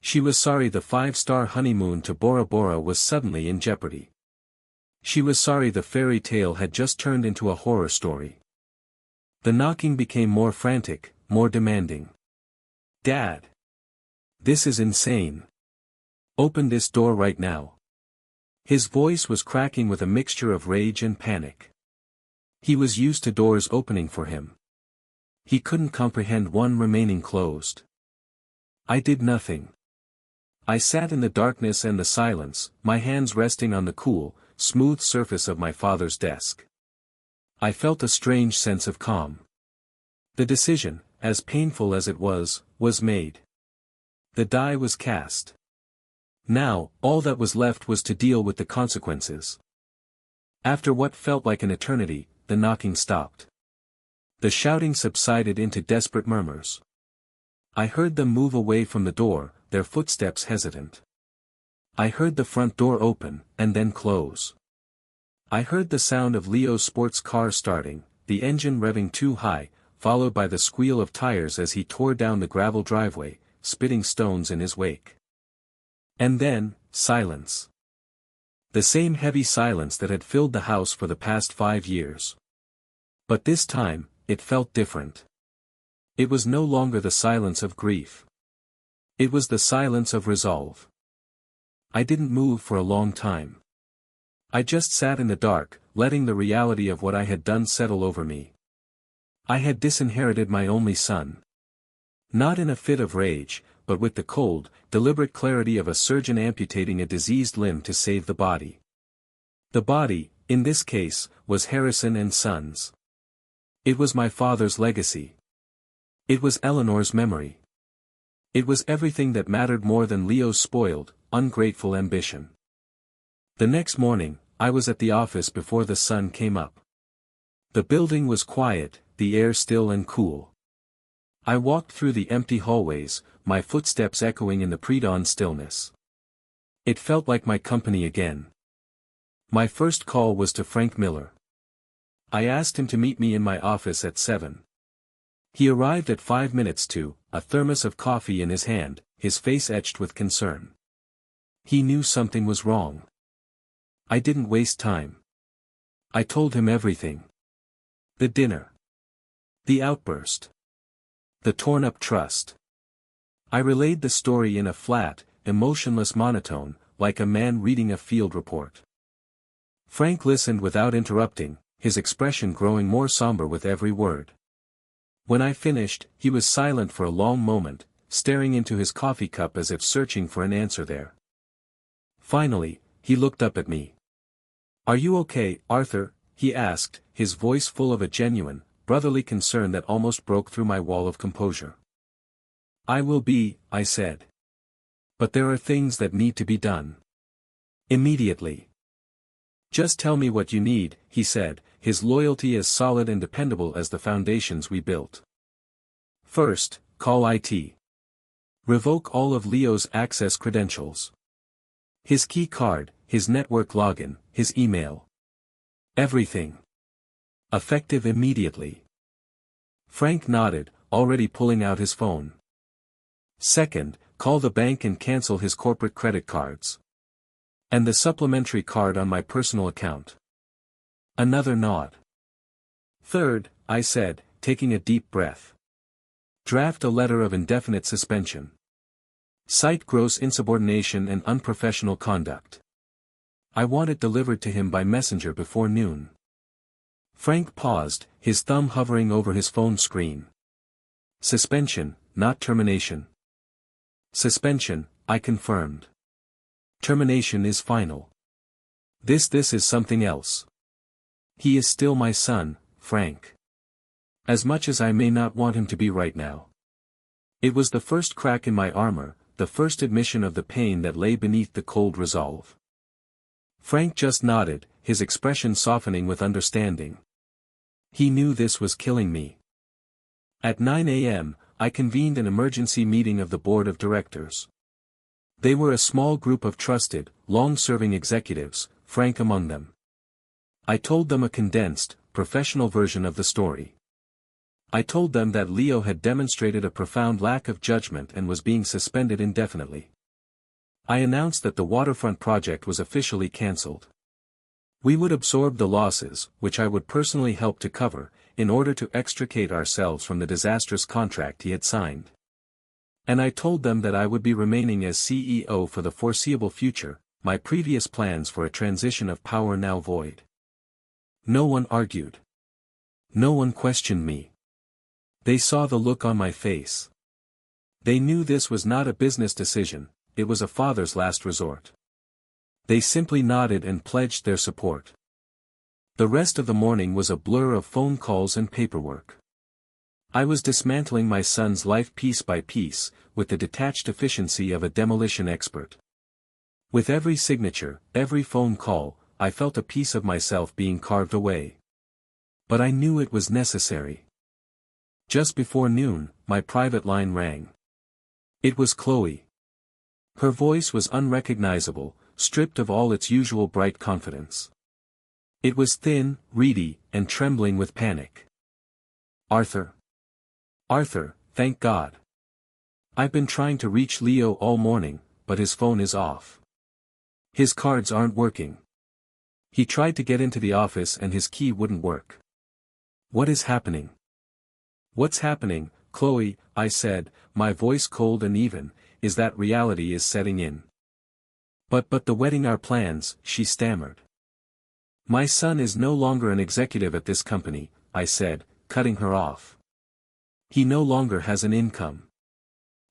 She was sorry the 5-star honeymoon to Bora Bora was suddenly in jeopardy. She was sorry the fairy tale had just turned into a horror story. The knocking became more frantic, more demanding. "Dad! This is insane. Open this door right now." His voice was cracking with a mixture of rage and panic. He was used to doors opening for him. He couldn't comprehend one remaining closed. I did nothing. I sat in the darkness and the silence, my hands resting on the cool, smooth surface of my father's desk. I felt a strange sense of calm. The decision, as painful as it was made. The die was cast. Now, all that was left was to deal with the consequences. After what felt like an eternity, the knocking stopped. The shouting subsided into desperate murmurs. I heard them move away from the door, their footsteps hesitant. I heard the front door open, and then close. I heard the sound of Leo's sports car starting, the engine revving too high, followed by the squeal of tires as he tore down the gravel driveway, spitting stones in his wake. And then, silence. The same heavy silence that had filled the house for the past 5 years. But this time, it felt different. It was no longer the silence of grief. It was the silence of resolve. I didn't move for a long time. I just sat in the dark, letting the reality of what I had done settle over me. I had disinherited my only son. Not in a fit of rage, but with the cold, deliberate clarity of a surgeon amputating a diseased limb to save the body. The body, in this case, was Harrison and Sons. It was my father's legacy. It was Eleanor's memory. It was everything that mattered more than Leo's spoiled, ungrateful ambition. The next morning, I was at the office before the sun came up. The building was quiet, the air still and cool. I walked through the empty hallways, my footsteps echoing in the pre-dawn stillness. It felt like my company again. My first call was to Frank Miller. I asked him to meet me in my office at 7. He arrived at 5 minutes to, a thermos of coffee in his hand, his face etched with concern. He knew something was wrong. I didn't waste time. I told him everything. The dinner. The outburst. The torn-up trust. I relayed the story in a flat, emotionless monotone, like a man reading a field report. Frank listened without interrupting, his expression growing more somber with every word. When I finished, he was silent for a long moment, staring into his coffee cup as if searching for an answer there. Finally, he looked up at me. "Are you okay, Arthur?" he asked, his voice full of a genuine, brotherly concern that almost broke through my wall of composure. "I will be," I said. "But there are things that need to be done. Immediately." "Just tell me what you need," he said, his loyalty as solid and dependable as the foundations we built. "First, call IT. Revoke all of Leo's access credentials. His key card, his network login, his email. Everything. Effective immediately." Frank nodded, already pulling out his phone. "Second, call the bank and cancel his corporate credit cards. And the supplementary card on my personal account." Another nod. "Third," I said, taking a deep breath. "Draft a letter of indefinite suspension. Cite gross insubordination and unprofessional conduct. I want it delivered to him by messenger before noon." Frank paused, his thumb hovering over his phone screen. "Suspension, not termination." "Suspension," I confirmed. "Termination is final. This is something else. He is still my son, Frank. As much as I may not want him to be right now." It was the first crack in my armor, the first admission of the pain that lay beneath the cold resolve. Frank just nodded, his expression softening with understanding. He knew this was killing me. At 9 a.m., I convened an emergency meeting of the board of directors. They were a small group of trusted, long-serving executives, Frank among them. I told them a condensed, professional version of the story. I told them that Leo had demonstrated a profound lack of judgment and was being suspended indefinitely. I announced that the waterfront project was officially cancelled. We would absorb the losses, which I would personally help to cover, in order to extricate ourselves from the disastrous contract he had signed. And I told them that I would be remaining as CEO for the foreseeable future, my previous plans for a transition of power now void. No one argued. No one questioned me. They saw the look on my face. They knew this was not a business decision, it was a father's last resort. They simply nodded and pledged their support. The rest of the morning was a blur of phone calls and paperwork. I was dismantling my son's life piece by piece, with the detached efficiency of a demolition expert. With every signature, every phone call, I felt a piece of myself being carved away. But I knew it was necessary. Just before noon, my private line rang. It was Chloe. Her voice was unrecognizable, stripped of all its usual bright confidence. It was thin, reedy, and trembling with panic. Arthur. Arthur, thank God. I've been trying to reach Leo all morning, but his phone is off. His cards aren't working. He tried to get into the office and his key wouldn't work. What is happening? What's happening, Chloe, I said, my voice cold and even, is that reality is setting in. But the wedding our plans, she stammered. My son is no longer an executive at this company, I said, cutting her off. He no longer has an income.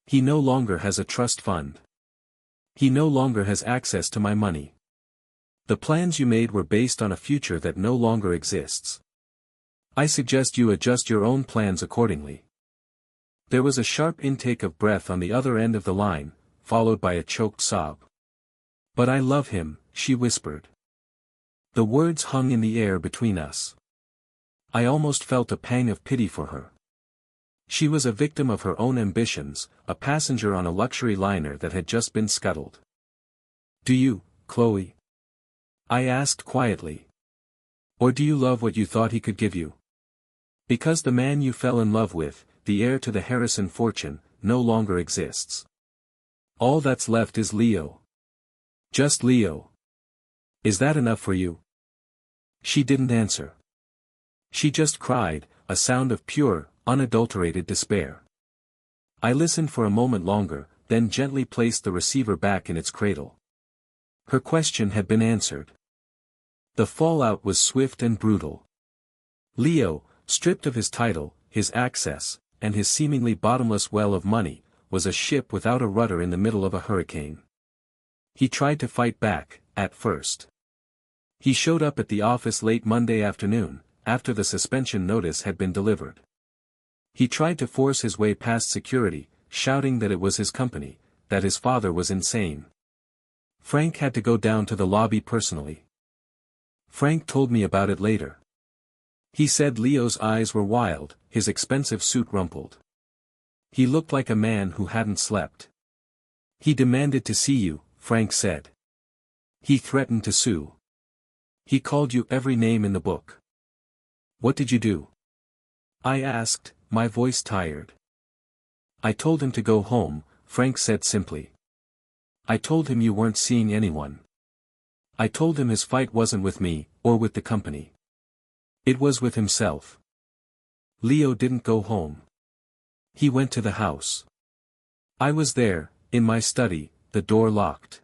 He no longer has a trust fund. He no longer has access to my money. The plans you made were based on a future that no longer exists. I suggest you adjust your own plans accordingly. There was a sharp intake of breath on the other end of the line, followed by a choked sob. But I love him, she whispered. The words hung in the air between us. I almost felt a pang of pity for her. She was a victim of her own ambitions, a passenger on a luxury liner that had just been scuttled. Do you, Chloe? I asked quietly. Or do you love what you thought he could give you? Because the man you fell in love with, the heir to the Harrison fortune, no longer exists. All that's left is Leo. Just Leo. Is that enough for you? She didn't answer. She just cried, a sound of pure, unadulterated despair. I listened for a moment longer, then gently placed the receiver back in its cradle. Her question had been answered. The fallout was swift and brutal. Leo, stripped of his title, his access, and his seemingly bottomless well of money, was a ship without a rudder in the middle of a hurricane. He tried to fight back, at first. He showed up at the office late Monday afternoon, after the suspension notice had been delivered. He tried to force his way past security, shouting that it was his company, that his father was insane. Frank had to go down to the lobby personally. Frank told me about it later. He said Leo's eyes were wild, his expensive suit rumpled. He looked like a man who hadn't slept. He demanded to see you, Frank said. He threatened to sue. He called you every name in the book. What did you do? I asked, my voice tired. I told him to go home, Frank said simply. I told him you weren't seeing anyone. I told him his fight wasn't with me, or with the company. It was with himself. Leo didn't go home. He went to the house. I was there, in my study, the door locked.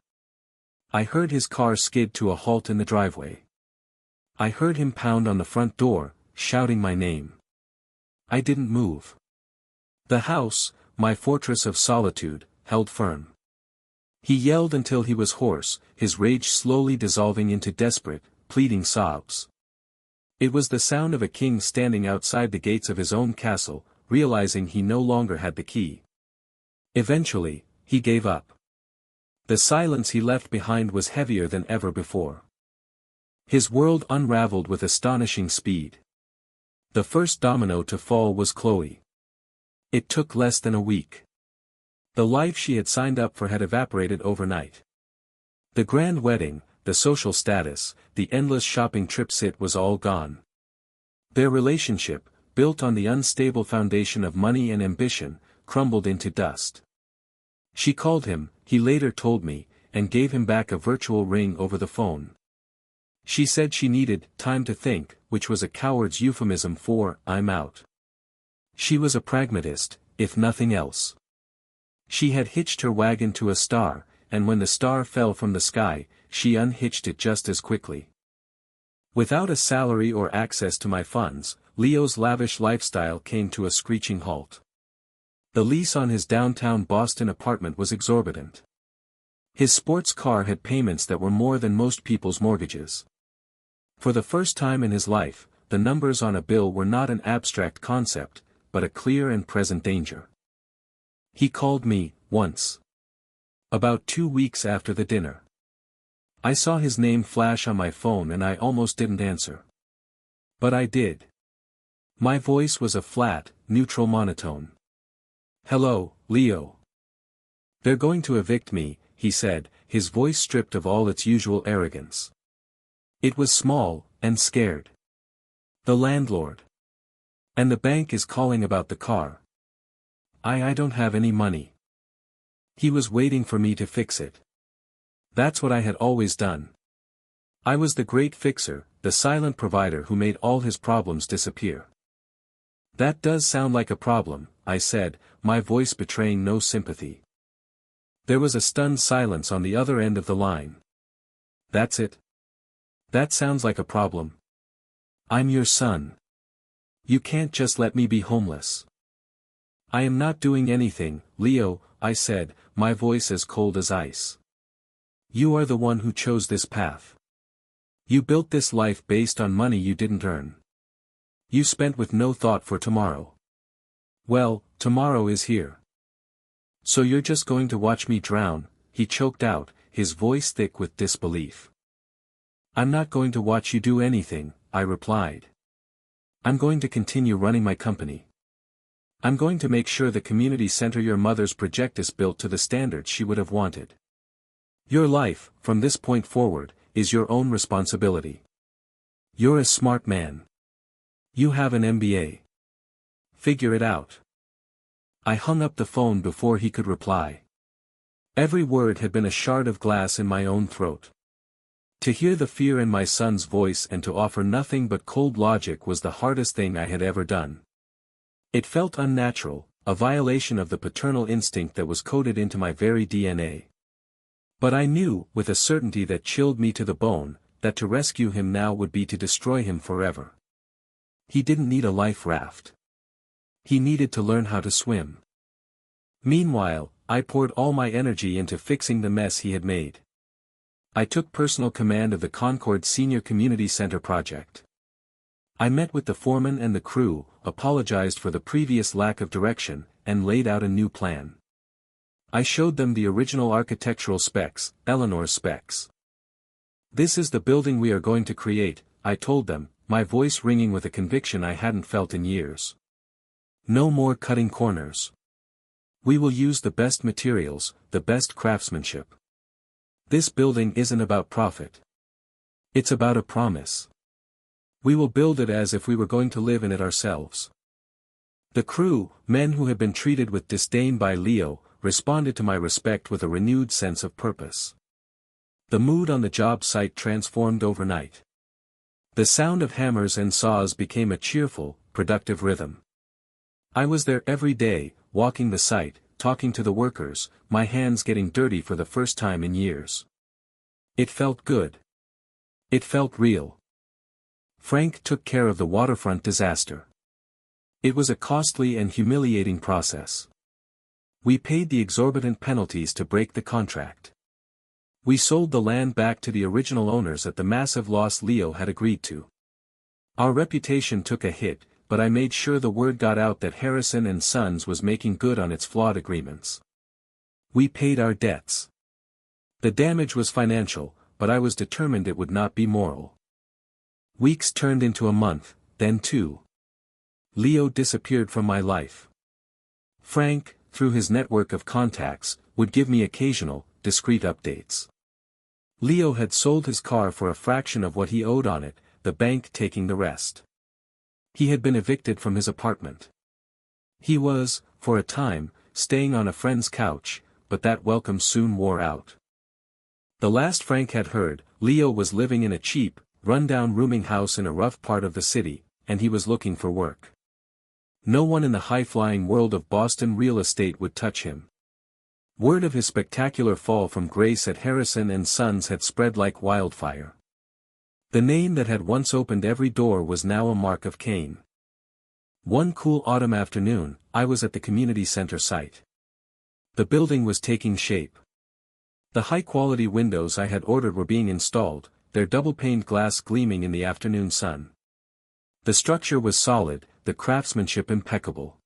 I heard his car skid to a halt in the driveway. I heard him pound on the front door, shouting my name. I didn't move. The house, my fortress of solitude, held firm. He yelled until he was hoarse, his rage slowly dissolving into desperate, pleading sobs. It was the sound of a king standing outside the gates of his own castle, realizing he no longer had the key. Eventually, He gave up. The silence he left behind was heavier than ever before. His world unraveled with astonishing speed. The first domino to fall was Chloe. It took less than a week. The life she had signed up for had evaporated overnight. The grand wedding, the social status, the endless shopping trips, it was all gone. Their relationship, built on the unstable foundation of money and ambition, crumbled into dust. She called him, he later told me, and gave him back a virtual ring over the phone. She said she needed time to think, which was a coward's euphemism for, "I'm out." She was a pragmatist, if nothing else. She had hitched her wagon to a star, and when the star fell from the sky, she unhitched it just as quickly. Without a salary or access to my funds, Leo's lavish lifestyle came to a screeching halt. The lease on his downtown Boston apartment was exorbitant. His sports car had payments that were more than most people's mortgages. For the first time in his life, the numbers on a bill were not an abstract concept, but a clear and present danger. He called me, once. About 2 weeks after the dinner. I saw his name flash on my phone and I almost didn't answer. But I did. My voice was a flat, neutral monotone. "Hello, Leo. They're going to evict me," he said, his voice stripped of all its usual arrogance. It was small, and scared. "The landlord. And the bank is calling about the car. I don't have any money." He was waiting for me to fix it. That's what I had always done. I was the great fixer, the silent provider who made all his problems disappear. "That does sound like a problem," I said, my voice betraying no sympathy. There was a stunned silence on the other end of the line. "That's it? That sounds like a problem. I'm your son. You can't just let me be homeless." "I am not doing anything, Leo," I said, my voice as cold as ice. "You are the one who chose this path. You built this life based on money you didn't earn. You spent with no thought for tomorrow. Well, tomorrow is here. So you're just going to watch me drown," he choked out, his voice thick with disbelief. "I'm not going to watch you do anything," I replied. "I'm going to continue running my company. I'm going to make sure the community center your mother's project is built to the standards she would have wanted. Your life, from this point forward, is your own responsibility. You're a smart man. You have an MBA. Figure it out." I hung up the phone before he could reply. Every word had been a shard of glass in my own throat. To hear the fear in my son's voice and to offer nothing but cold logic was the hardest thing I had ever done. It felt unnatural, a violation of the paternal instinct that was coded into my very DNA. But I knew, with a certainty that chilled me to the bone, that to rescue him now would be to destroy him forever. He didn't need a life raft. He needed to learn how to swim. Meanwhile, I poured all my energy into fixing the mess he had made. I took personal command of the Concord Senior Community Center project. I met with the foreman and the crew, apologized for the previous lack of direction, and laid out a new plan. I showed them the original architectural specs, Eleanor's specs. "This is the building we are going to create," I told them, my voice ringing with a conviction I hadn't felt in years. "No more cutting corners. We will use the best materials, the best craftsmanship. This building isn't about profit. It's about a promise. We will build it as if we were going to live in it ourselves." The crew, men who had been treated with disdain by Leo, responded to my respect with a renewed sense of purpose. The mood on the job site transformed overnight. The sound of hammers and saws became a cheerful, productive rhythm. I was there every day, walking the site, talking to the workers, my hands getting dirty for the first time in years. It felt good. It felt real. Frank took care of the waterfront disaster. It was a costly and humiliating process. We paid the exorbitant penalties to break the contract. We sold the land back to the original owners at the massive loss Leo had agreed to. Our reputation took a hit, but I made sure the word got out that Harrison and Sons was making good on its flawed agreements. We paid our debts. The damage was financial, but I was determined it would not be moral. Weeks turned into a month, then 2. Leo disappeared from my life. Frank, through his network of contacts, would give me occasional, discreet updates. Leo had sold his car for a fraction of what he owed on it, the bank taking the rest. He had been evicted from his apartment. He was, for a time, staying on a friend's couch, but that welcome soon wore out. The last Frank had heard, Leo was living in a cheap, run-down rooming house in a rough part of the city, and he was looking for work. No one in the high-flying world of Boston real estate would touch him. Word of his spectacular fall from grace at Harrison & Sons had spread like wildfire. The name that had once opened every door was now a mark of Cain. One cool autumn afternoon, I was at the community center site. The building was taking shape. The high-quality windows I had ordered were being installed, their double-paned glass gleaming in the afternoon sun. The structure was solid, the craftsmanship impeccable.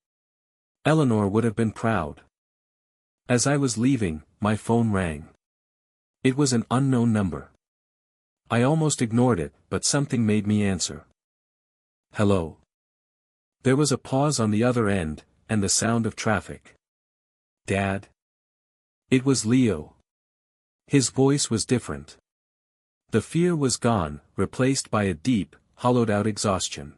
Eleanor would have been proud. As I was leaving, my phone rang. It was an unknown number. I almost ignored it, but something made me answer. Hello. There was a pause on the other end, and the sound of traffic. Dad? It was Leo. His voice was different. The fear was gone, replaced by a deep, hollowed-out exhaustion.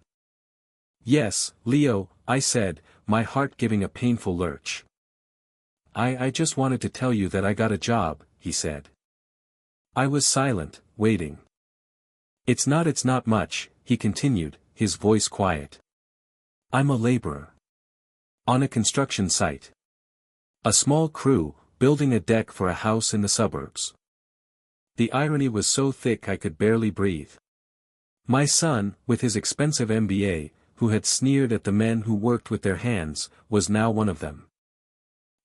Yes, Leo, I said, my heart giving a painful lurch. I just wanted to tell you that I got a job, he said. I was silent, waiting. It's not much, he continued, his voice quiet. I'm a laborer. On a construction site. A small crew, building a deck for a house in the suburbs. The irony was so thick I could barely breathe. My son, with his expensive MBA, who had sneered at the men who worked with their hands, was now one of them.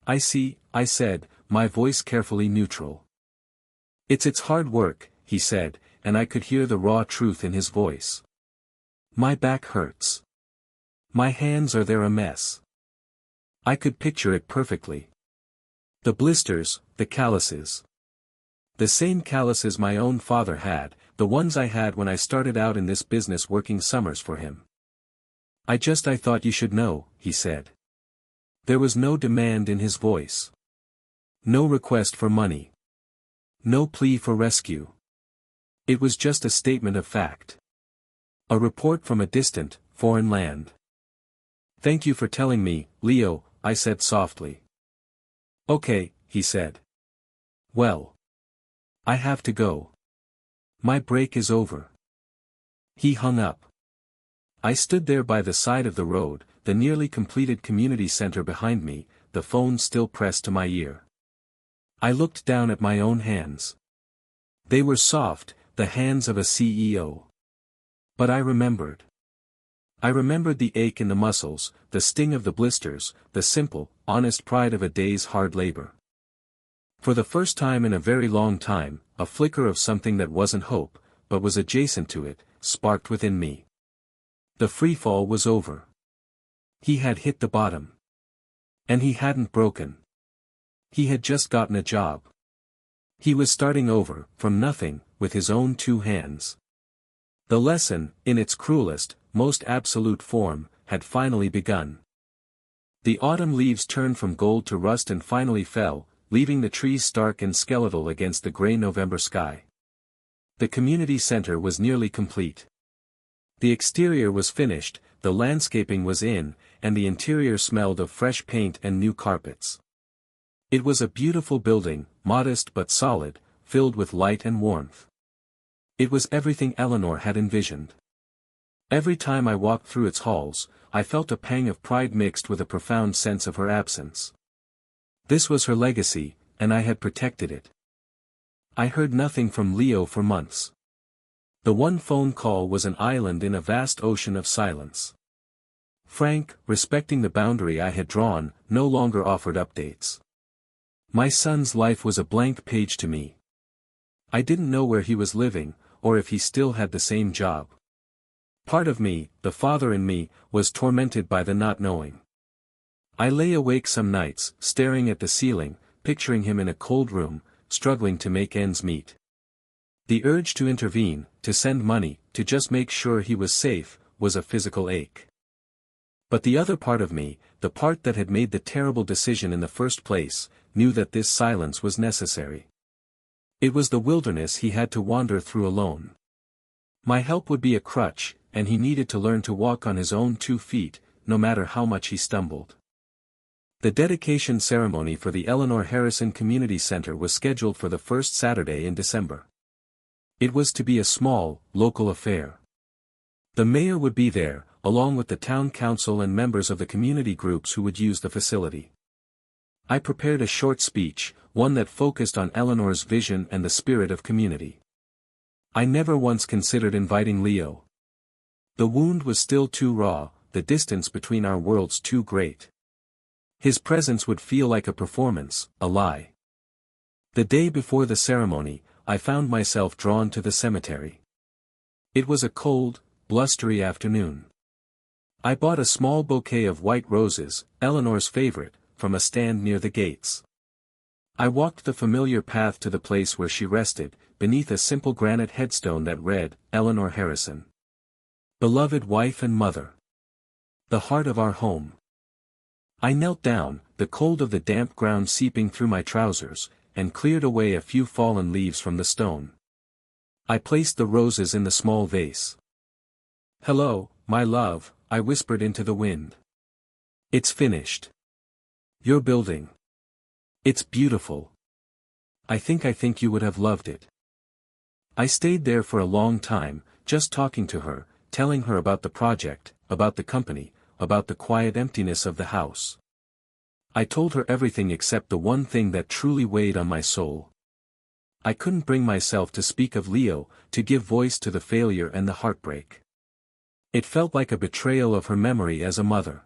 I see, I said, my voice carefully neutral. It's hard work, he said, and I could hear the raw truth in his voice. My back hurts. My hands are there a mess. I could picture it perfectly. The blisters, the calluses. The same calluses my own father had, the ones I had when I started out in this business working summers for him. I thought you should know, he said. There was no demand in his voice. No request for money. No plea for rescue. It was just a statement of fact. A report from a distant, foreign land. Thank you for telling me, Leo, I said softly. Okay, he said. Well. I have to go. My break is over. He hung up. I stood there by the side of the road, the nearly completed community center behind me, the phone still pressed to my ear. I looked down at my own hands. They were soft, the hands of a CEO. But I remembered. I remembered the ache in the muscles, the sting of the blisters, the simple, honest pride of a day's hard labor. For the first time in a very long time, a flicker of something that wasn't hope, but was adjacent to it, sparked within me. The freefall was over. He had hit the bottom. And he hadn't broken. He had just gotten a job. He was starting over, from nothing, with his own 2 hands. The lesson, in its cruelest, most absolute form, had finally begun. The autumn leaves turned from gold to rust and finally fell, leaving the trees stark and skeletal against the gray November sky. The community center was nearly complete. The exterior was finished, the landscaping was in, and the interior smelled of fresh paint and new carpets. It was a beautiful building, modest but solid, filled with light and warmth. It was everything Eleanor had envisioned. Every time I walked through its halls, I felt a pang of pride mixed with a profound sense of her absence. This was her legacy, and I had protected it. I heard nothing from Leo for months. The one phone call was an island in a vast ocean of silence. Frank, respecting the boundary I had drawn, no longer offered updates. My son's life was a blank page to me. I didn't know where he was living, or if he still had the same job. Part of me, the father in me, was tormented by the not knowing. I lay awake some nights, staring at the ceiling, picturing him in a cold room, struggling to make ends meet. The urge to intervene, to send money, to just make sure he was safe, was a physical ache. But the other part of me, the part that had made the terrible decision in the first place, knew that this silence was necessary. It was the wilderness he had to wander through alone. My help would be a crutch, and he needed to learn to walk on his own 2 feet, no matter how much he stumbled. The dedication ceremony for the Eleanor Harrison Community Center was scheduled for the first Saturday in December. It was to be a small, local affair. The mayor would be there, along with the town council and members of the community groups who would use the facility. I prepared a short speech, one that focused on Eleanor's vision and the spirit of community. I never once considered inviting Leo. The wound was still too raw, the distance between our worlds too great. His presence would feel like a performance, a lie. The day before the ceremony, I found myself drawn to the cemetery. It was a cold, blustery afternoon. I bought a small bouquet of white roses, Eleanor's favorite, from a stand near the gates. I walked the familiar path to the place where she rested, beneath a simple granite headstone that read, Eleanor Harrison. Beloved wife and mother. The heart of our home. I knelt down, the cold of the damp ground seeping through my trousers, and cleared away a few fallen leaves from the stone. I placed the roses in the small vase. Hello, my love, I whispered into the wind. It's finished. Your building. It's beautiful. I think you would have loved it. I stayed there for a long time, just talking to her, telling her about the project, about the company, about the quiet emptiness of the house. I told her everything except the one thing that truly weighed on my soul. I couldn't bring myself to speak of Leo, to give voice to the failure and the heartbreak. It felt like a betrayal of her memory as a mother.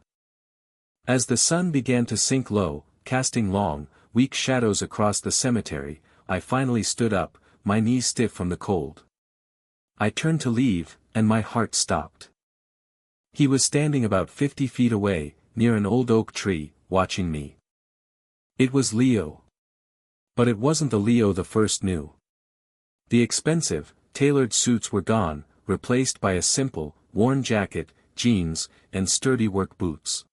As the sun began to sink low, casting long, weak shadows across the cemetery, I finally stood up, my knees stiff from the cold. I turned to leave, and my heart stopped. He was standing about 50 feet away, near an old oak tree, watching me. It was Leo. But it wasn't the Leo the first knew. The expensive, tailored suits were gone, replaced by a simple, worn jacket, jeans, and sturdy work boots.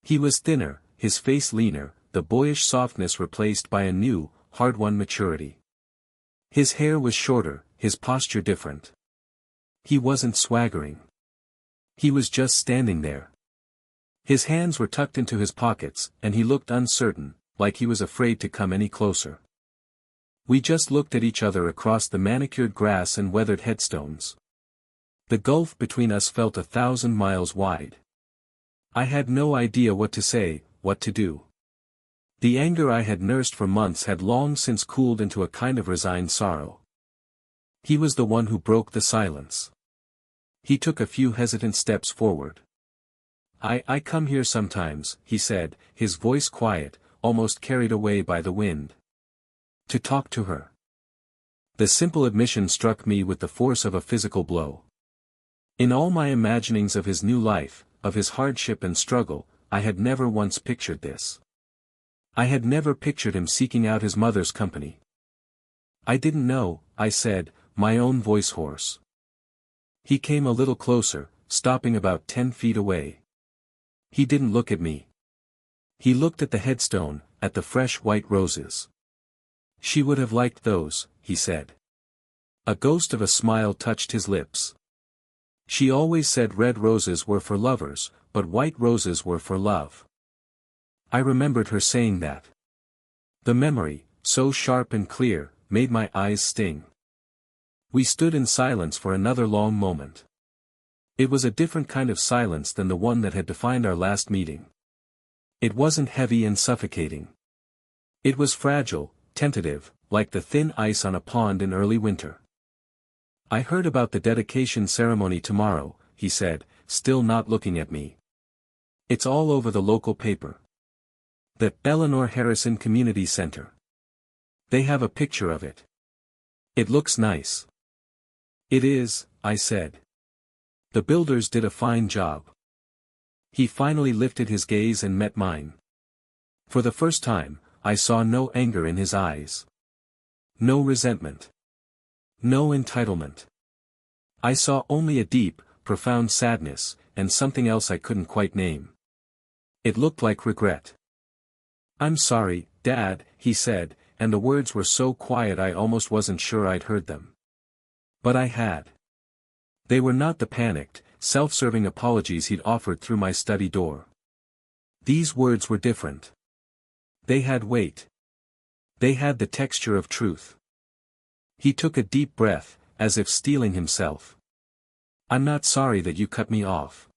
He was thinner, his face leaner, the boyish softness replaced by a new, hard-won maturity. His hair was shorter, his posture different. He wasn't swaggering. He was just standing there. His hands were tucked into his pockets, and he looked uncertain, like he was afraid to come any closer. We just looked at each other across the manicured grass and weathered headstones. The gulf between us felt 1,000 miles wide. I had no idea what to say, what to do. The anger I had nursed for months had long since cooled into a kind of resigned sorrow. He was the one who broke the silence. He took a few hesitant steps forward. I come here sometimes, he said, his voice quiet, almost carried away by the wind. To talk to her. The simple admission struck me with the force of a physical blow. In all my imaginings of his new life, of his hardship and struggle, I had never once pictured this. I had never pictured him seeking out his mother's company. I didn't know, I said, my own voice hoarse. He came a little closer, stopping about 10 feet away. He didn't look at me. He looked at the headstone, at the fresh white roses. She would have liked those, he said. A ghost of a smile touched his lips. She always said red roses were for lovers, but white roses were for love. I remembered her saying that. The memory, so sharp and clear, made my eyes sting. We stood in silence for another long moment. It was a different kind of silence than the one that had defined our last meeting. It wasn't heavy and suffocating. It was fragile, tentative, like the thin ice on a pond in early winter. I heard about the dedication ceremony tomorrow, he said, still not looking at me. It's all over the local paper. The Eleanor Harrison Community Center. They have a picture of it. It looks nice. It is, I said. The builders did a fine job. He finally lifted his gaze and met mine. For the first time, I saw no anger in his eyes. No resentment. No entitlement. I saw only a deep, profound sadness, and something else I couldn't quite name. It looked like regret. "I'm sorry, Dad," he said, and the words were so quiet I almost wasn't sure I'd heard them. But I had. They were not the panicked, self-serving apologies he'd offered through my study door. These words were different. They had weight. They had the texture of truth. He took a deep breath, as if steeling himself. "I'm not sorry that you cut me off.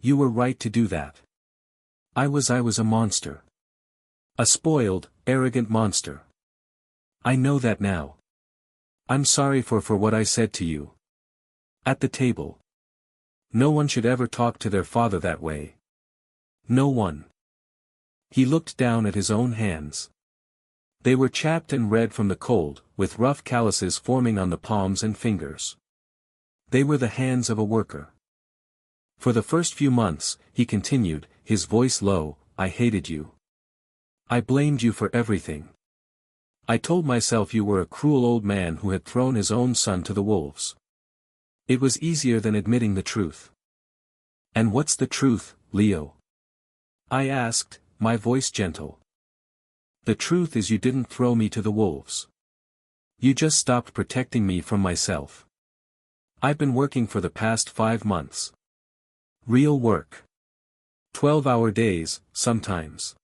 You were right to do that. I was a monster. A spoiled, arrogant monster. I know that now. I'm sorry for what I said to you. At the table. No one should ever talk to their father that way. No one." He looked down at his own hands. They were chapped and red from the cold, with rough calluses forming on the palms and fingers. They were the hands of a worker. "For the first few months," he continued, his voice low, "I hated you. I blamed you for everything. I told myself you were a cruel old man who had thrown his own son to the wolves. It was easier than admitting the truth." "And what's the truth, Leo?" I asked, my voice gentle. "The truth is you didn't throw me to the wolves. You just stopped protecting me from myself. I've been working for the past 5 months. Real work. 12-hour days, sometimes.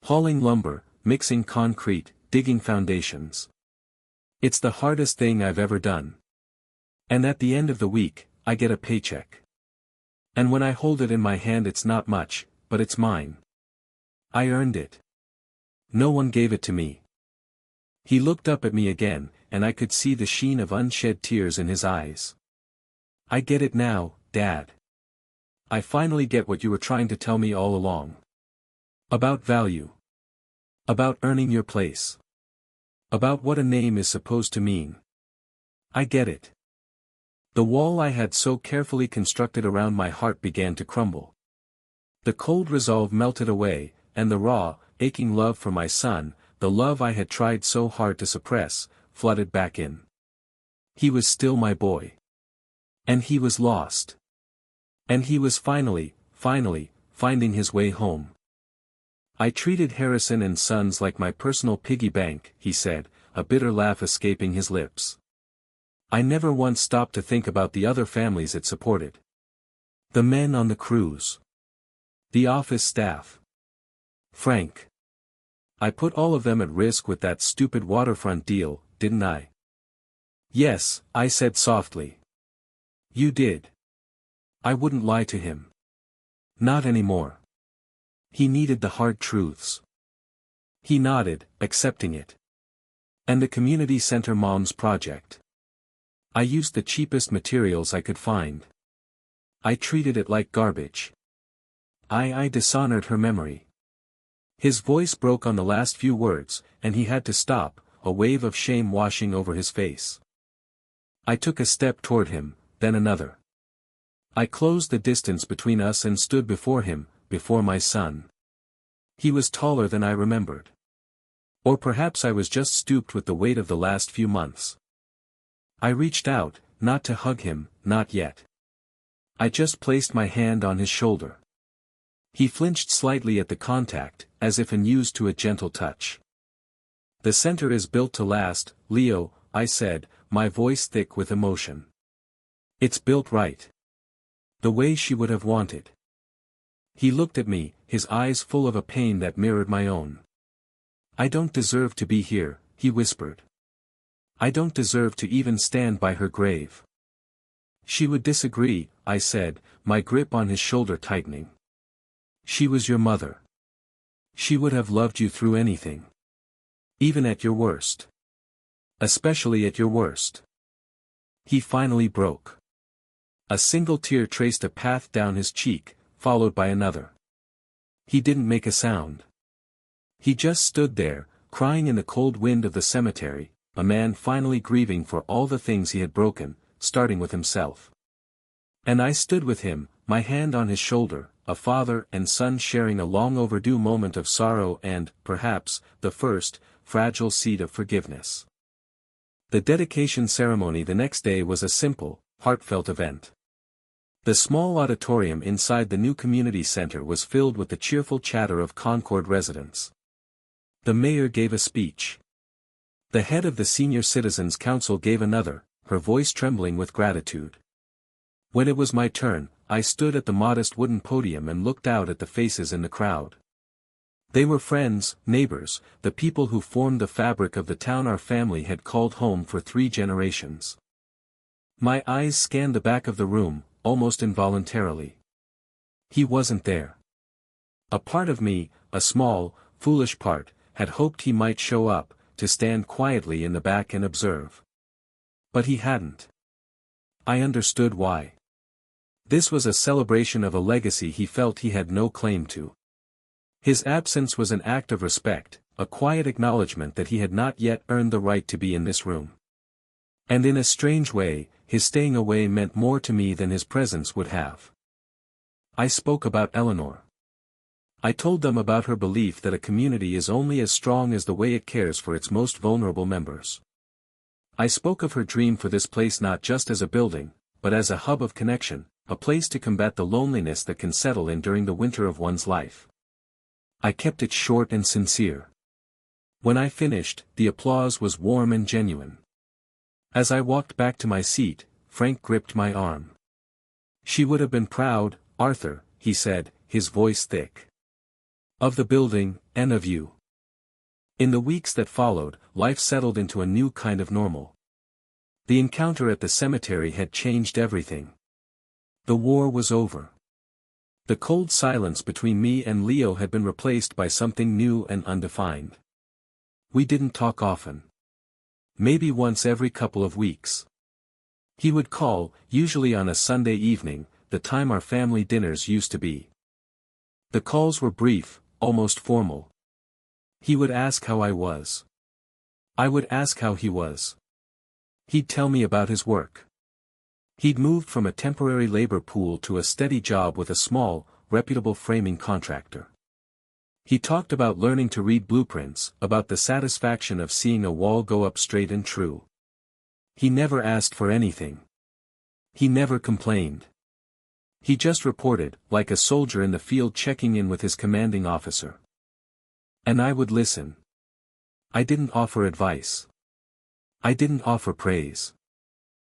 Hauling lumber, mixing concrete, digging foundations. It's the hardest thing I've ever done. And at the end of the week, I get a paycheck. And when I hold it in my hand it's not much, but it's mine. I earned it. No one gave it to me." He looked up at me again, and I could see the sheen of unshed tears in his eyes. "I get it now, Dad. I finally get what you were trying to tell me all along. About value. About earning your place. About what a name is supposed to mean. I get it." The wall I had so carefully constructed around my heart began to crumble. The cold resolve melted away, and the raw, aching love for my son, the love I had tried so hard to suppress, flooded back in. He was still my boy. And he was lost. And he was finally, finding his way home. "I treated Harrison and Sons like my personal piggy bank," he said, a bitter laugh escaping his lips. "I never once stopped to think about the other families it supported. The men on the crews. The office staff. Frank. I put all of them at risk with that stupid waterfront deal, didn't I?" "Yes," I said softly. "You did. I wouldn't lie to him. Not anymore. He needed the hard truths." He nodded, accepting it. "And the community center moms project. I used the cheapest materials I could find. I treated it like garbage. I dishonored her memory." His voice broke on the last few words, and he had to stop, a wave of shame washing over his face. I took a step toward him, then another. I closed the distance between us and stood before him, before my son. He was taller than I remembered. Or perhaps I was just stooped with the weight of the last few months. I reached out, not to hug him, not yet. I just placed my hand on his shoulder. He flinched slightly at the contact, as if unused to a gentle touch. "The center is built to last, Leo," I said, my voice thick with emotion. "It's built right. The way she would have wanted." He looked at me, his eyes full of a pain that mirrored my own. "I don't deserve to be here," he whispered. "I don't deserve to even stand by her grave." "She would disagree," I said, my grip on his shoulder tightening. "She was your mother. She would have loved you through anything. Even at your worst. Especially at your worst." He finally broke. A single tear traced a path down his cheek, followed by another. He didn't make a sound. He just stood there, crying in the cold wind of the cemetery, a man finally grieving for all the things he had broken, starting with himself. And I stood with him, my hand on his shoulder, a father and son sharing a long overdue moment of sorrow and, perhaps, the first, fragile seed of forgiveness. The dedication ceremony the next day was a simple, heartfelt event. The small auditorium inside the new community center was filled with the cheerful chatter of Concord residents. The mayor gave a speech. The head of the Senior Citizens Council gave another, her voice trembling with gratitude. When it was my turn, I stood at the modest wooden podium and looked out at the faces in the crowd. They were friends, neighbors, the people who formed the fabric of the town our family had called home for 3 generations. My eyes scanned the back of the room, almost involuntarily. He wasn't there. A part of me, a small, foolish part, had hoped he might show up, to stand quietly in the back and observe. But he hadn't. I understood why. This was a celebration of a legacy he felt he had no claim to. His absence was an act of respect, a quiet acknowledgement that he had not yet earned the right to be in this room. And in a strange way, his staying away meant more to me than his presence would have. I spoke about Eleanor. I told them about her belief that a community is only as strong as the way it cares for its most vulnerable members. I spoke of her dream for this place not just as a building, but as a hub of connection, a place to combat the loneliness that can settle in during the winter of one's life. I kept it short and sincere. When I finished, the applause was warm and genuine. As I walked back to my seat, Frank gripped my arm. "She would have been proud, Arthur," he said, his voice thick. "Of the building, and of you." In the weeks that followed, life settled into a new kind of normal. The encounter at the cemetery had changed everything. The war was over. The cold silence between me and Leo had been replaced by something new and undefined. We didn't talk often. Maybe once every couple of weeks. He would call, usually on a Sunday evening, the time our family dinners used to be. The calls were brief, almost formal. He would ask how I was. I would ask how he was. He'd tell me about his work. He'd moved from a temporary labor pool to a steady job with a small, reputable framing contractor. He talked about learning to read blueprints, about the satisfaction of seeing a wall go up straight and true. He never asked for anything. He never complained. He just reported, like a soldier in the field checking in with his commanding officer. And I would listen. I didn't offer advice. I didn't offer praise.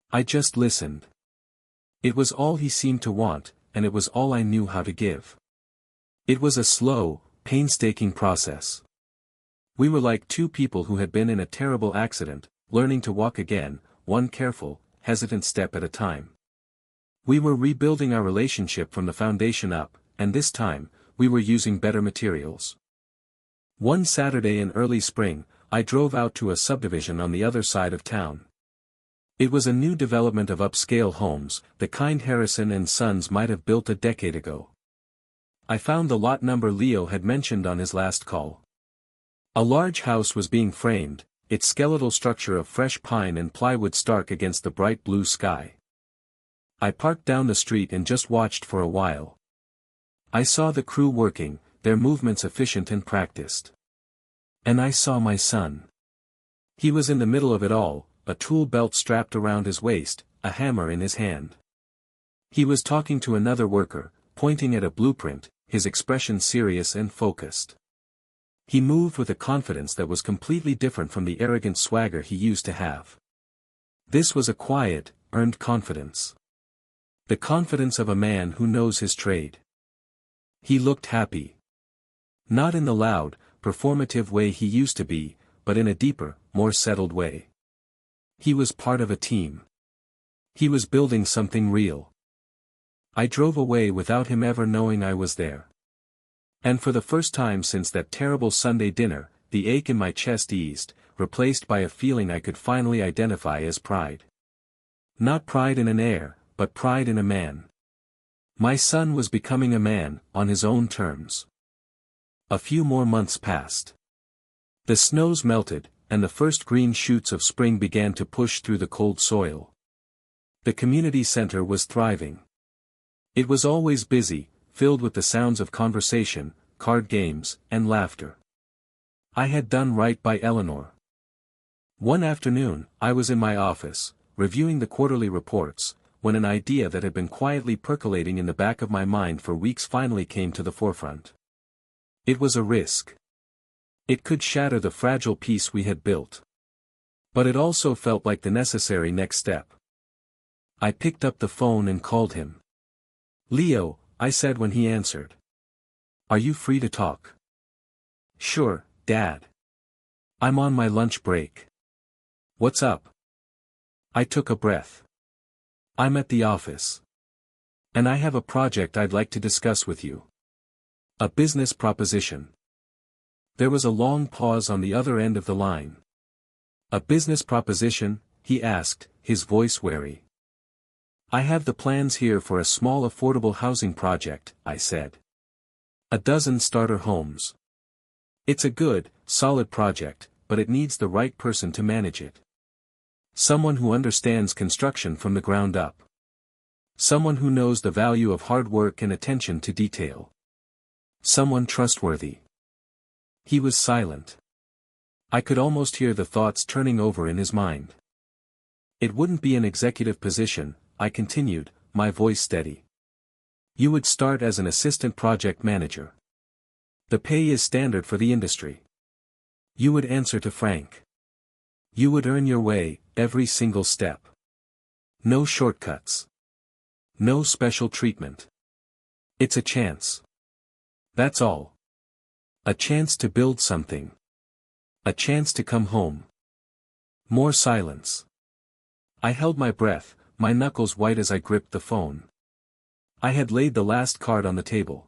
I just listened. It was all he seemed to want, and it was all I knew how to give. It was a slow, painstaking process. We were like 2 people who had been in a terrible accident, learning to walk again, one careful, hesitant step at a time. We were rebuilding our relationship from the foundation up, and this time, we were using better materials. One Saturday in early spring, I drove out to a subdivision on the other side of town. It was a new development of upscale homes, the kind Harrison and Sons might have built a decade ago. I found the lot number Leo had mentioned on his last call. A large house was being framed, its skeletal structure of fresh pine and plywood stark against the bright blue sky. I parked down the street and just watched for a while. I saw the crew working, their movements efficient and practiced. And I saw my son. He was in the middle of it all, a tool belt strapped around his waist, a hammer in his hand. He was talking to another worker, pointing at a blueprint, his expression serious and focused. He moved with a confidence that was completely different from the arrogant swagger he used to have. This was a quiet, earned confidence. The confidence of a man who knows his trade. He looked happy. Not in the loud, performative way he used to be, but in a deeper, more settled way. He was part of a team. He was building something real. I drove away without him ever knowing I was there. And for the first time since that terrible Sunday dinner, the ache in my chest eased, replaced by a feeling I could finally identify as pride. Not pride in an heir, but pride in a man. My son was becoming a man, on his own terms. A few more months passed. The snows melted, and the first green shoots of spring began to push through the cold soil. The community center was thriving. It was always busy, filled with the sounds of conversation, card games, and laughter. I had done right by Eleanor. One afternoon, I was in my office, reviewing the quarterly reports, when an idea that had been quietly percolating in the back of my mind for weeks finally came to the forefront. It was a risk. It could shatter the fragile peace we had built. But it also felt like the necessary next step. I picked up the phone and called him. "Leo," I said when he answered. "Are you free to talk?" "Sure, Dad. I'm on my lunch break." "What's up?" I took a breath. "I'm at the office. And I have a project I'd like to discuss with you. A business proposition." There was a long pause on the other end of the line. "A business proposition?" he asked, his voice wary. "I have the plans here for a small affordable housing project," I said. 12 starter homes. It's a good, solid project, but it needs the right person to manage it. Someone who understands construction from the ground up. Someone who knows the value of hard work and attention to detail. Someone trustworthy. He was silent. I could almost hear the thoughts turning over in his mind. "It wouldn't be an executive position," I continued, my voice steady. "You would start as an assistant project manager. The pay is standard for the industry. You would answer to Frank. You would earn your way, every single step. No shortcuts. No special treatment. It's a chance. That's all. A chance to build something. A chance to come home." More silence. I held my breath, my knuckles white as I gripped the phone. I had laid the last card on the table.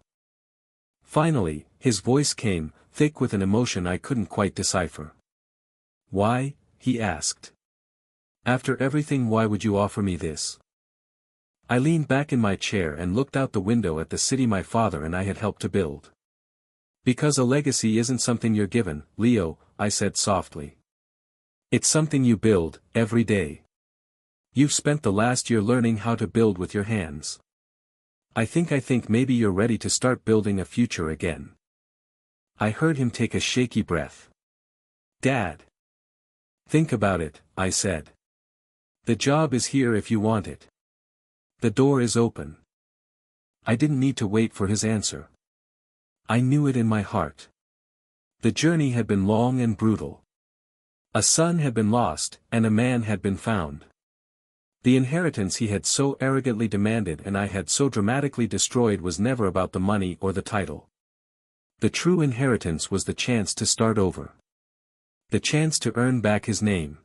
Finally, his voice came, thick with an emotion I couldn't quite decipher. "Why?" he asked. "After everything, why would you offer me this?" I leaned back in my chair and looked out the window at the city my father and I had helped to build. "Because a legacy isn't something you're given, Leo," I said softly. "It's something you build, every day. You've spent the last year learning how to build with your hands. I think maybe you're ready to start building a future again." I heard him take a shaky breath. "Dad." "Think about it," I said. "The job is here if you want it. The door is open." I didn't need to wait for his answer. I knew it in my heart. The journey had been long and brutal. A son had been lost, and a man had been found. The inheritance he had so arrogantly demanded and I had so dramatically destroyed was never about the money or the title. The true inheritance was the chance to start over. The chance to earn back his name.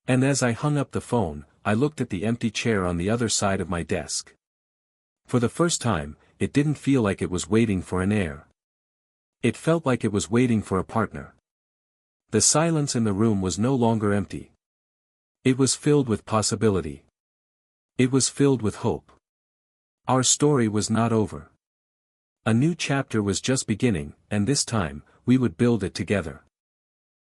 And as I hung up the phone, I looked at the empty chair on the other side of my desk. For the first time, it didn't feel like it was waiting for an heir. It felt like it was waiting for a partner. The silence in the room was no longer empty. It was filled with possibility. It was filled with hope. Our story was not over. A new chapter was just beginning, and this time, we would build it together.